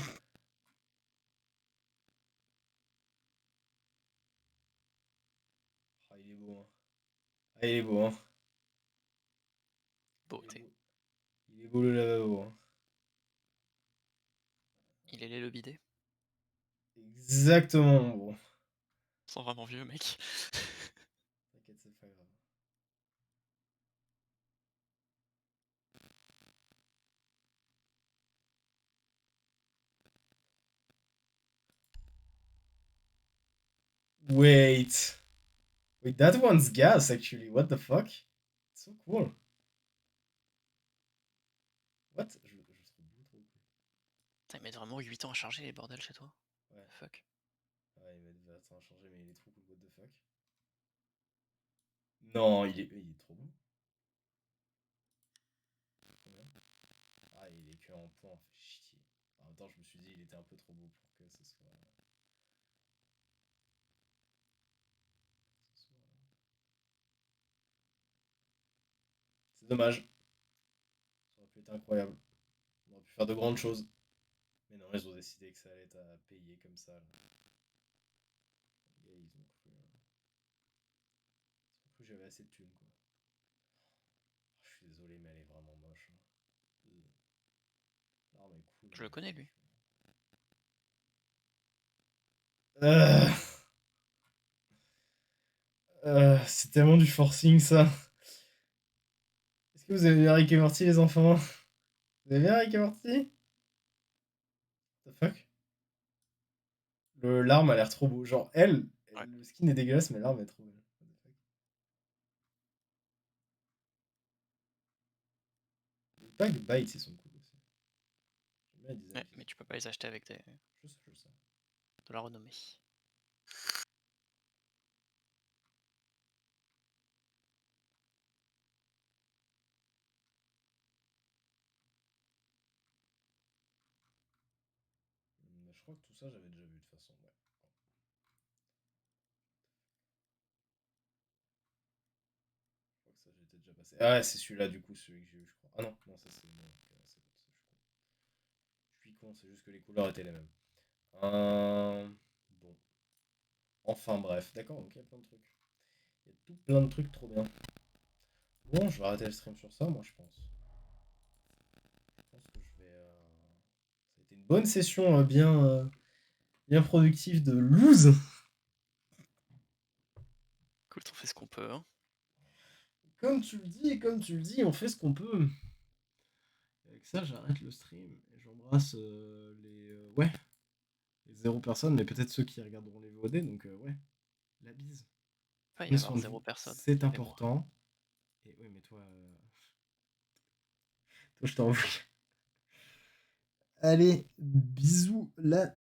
B: Ah, il est beau. Hein. Ah, il est beau. Hein. Il est
A: Beauté.
B: beau. Il est beau le lavabo. Hein.
A: Il est laid le bidet.
B: Exactement, bon.
A: On sent vraiment vieux, mec.
B: T'inquiète, c'est pas grave. Wait. Wait, that one's gas actually. What the fuck? It's so cool. What? Je trouve beaucoup trop cool.
A: Putain, ils mettent vraiment 8 ans à charger les bordels chez toi.
B: Ouais.
A: Fuck.
B: Ouais, il va attends, changer, mais il est trop cool. What the fuck? Non, il est trop beau. Combien? Ah, il est que en point, fait chier. En même temps, je me suis dit, il était un peu trop beau pour que ce soit. C'est dommage. Ça aurait pu être incroyable. On aurait pu faire de grandes choses. Mais non, ils ont décidé que ça allait être à payer comme ça. Là. Les gars, ils ont cru que j'avais assez de thunes, quoi. Je suis désolé, mais elle est vraiment moche. Hein. L'arme est cool.
A: Je le connais, lui.
B: C'est tellement du forcing, ça. Est-ce que vous avez vu Rick et Morty, les enfants? Vous avez vu Rick et Morty? What the fuck? L'arme a l'air trop beau. Genre,
A: Ouais.
B: le skin est dégueulasse, mais l'arme est trop belle. What the fuck? Les packs Bytes, ils sont cool aussi. J'aime bien les designs.
A: Ouais, mais tu peux pas les acheter avec
B: Je sais.
A: de la renommée.
B: Je crois que tout ça, j'avais déjà vu de toute façon. Ouais. Je crois que ça, j'étais déjà passé. Ah ouais, c'est celui-là, du coup, celui que j'ai eu, je crois. Ah non, non, ça c'est. Non, c'est bon, je suis con, c'est juste que les couleurs étaient les mêmes. Bon. Enfin bref, d'accord, donc il y a plein de trucs. Il y a tout plein de trucs trop bien. Bon, je vais arrêter le stream sur ça, moi, je pense. Je pense que je vais. Ça a été une bonne session bien productive de loose.
A: Cool, on fait ce qu'on peut. Hein.
B: Comme tu le dis, on fait ce qu'on peut. Avec ça, j'arrête le stream et j'embrasse les 0 personnes, mais peut-être ceux qui regarderont les VOD, donc ouais, la bise.
A: Ouais, il
B: Prenez
A: y
B: soin
A: avoir
B: de
A: 0
B: vous,
A: personne.
B: c'est important. Et oui, mais toi, toi je t'en veux. Allez, bisous là.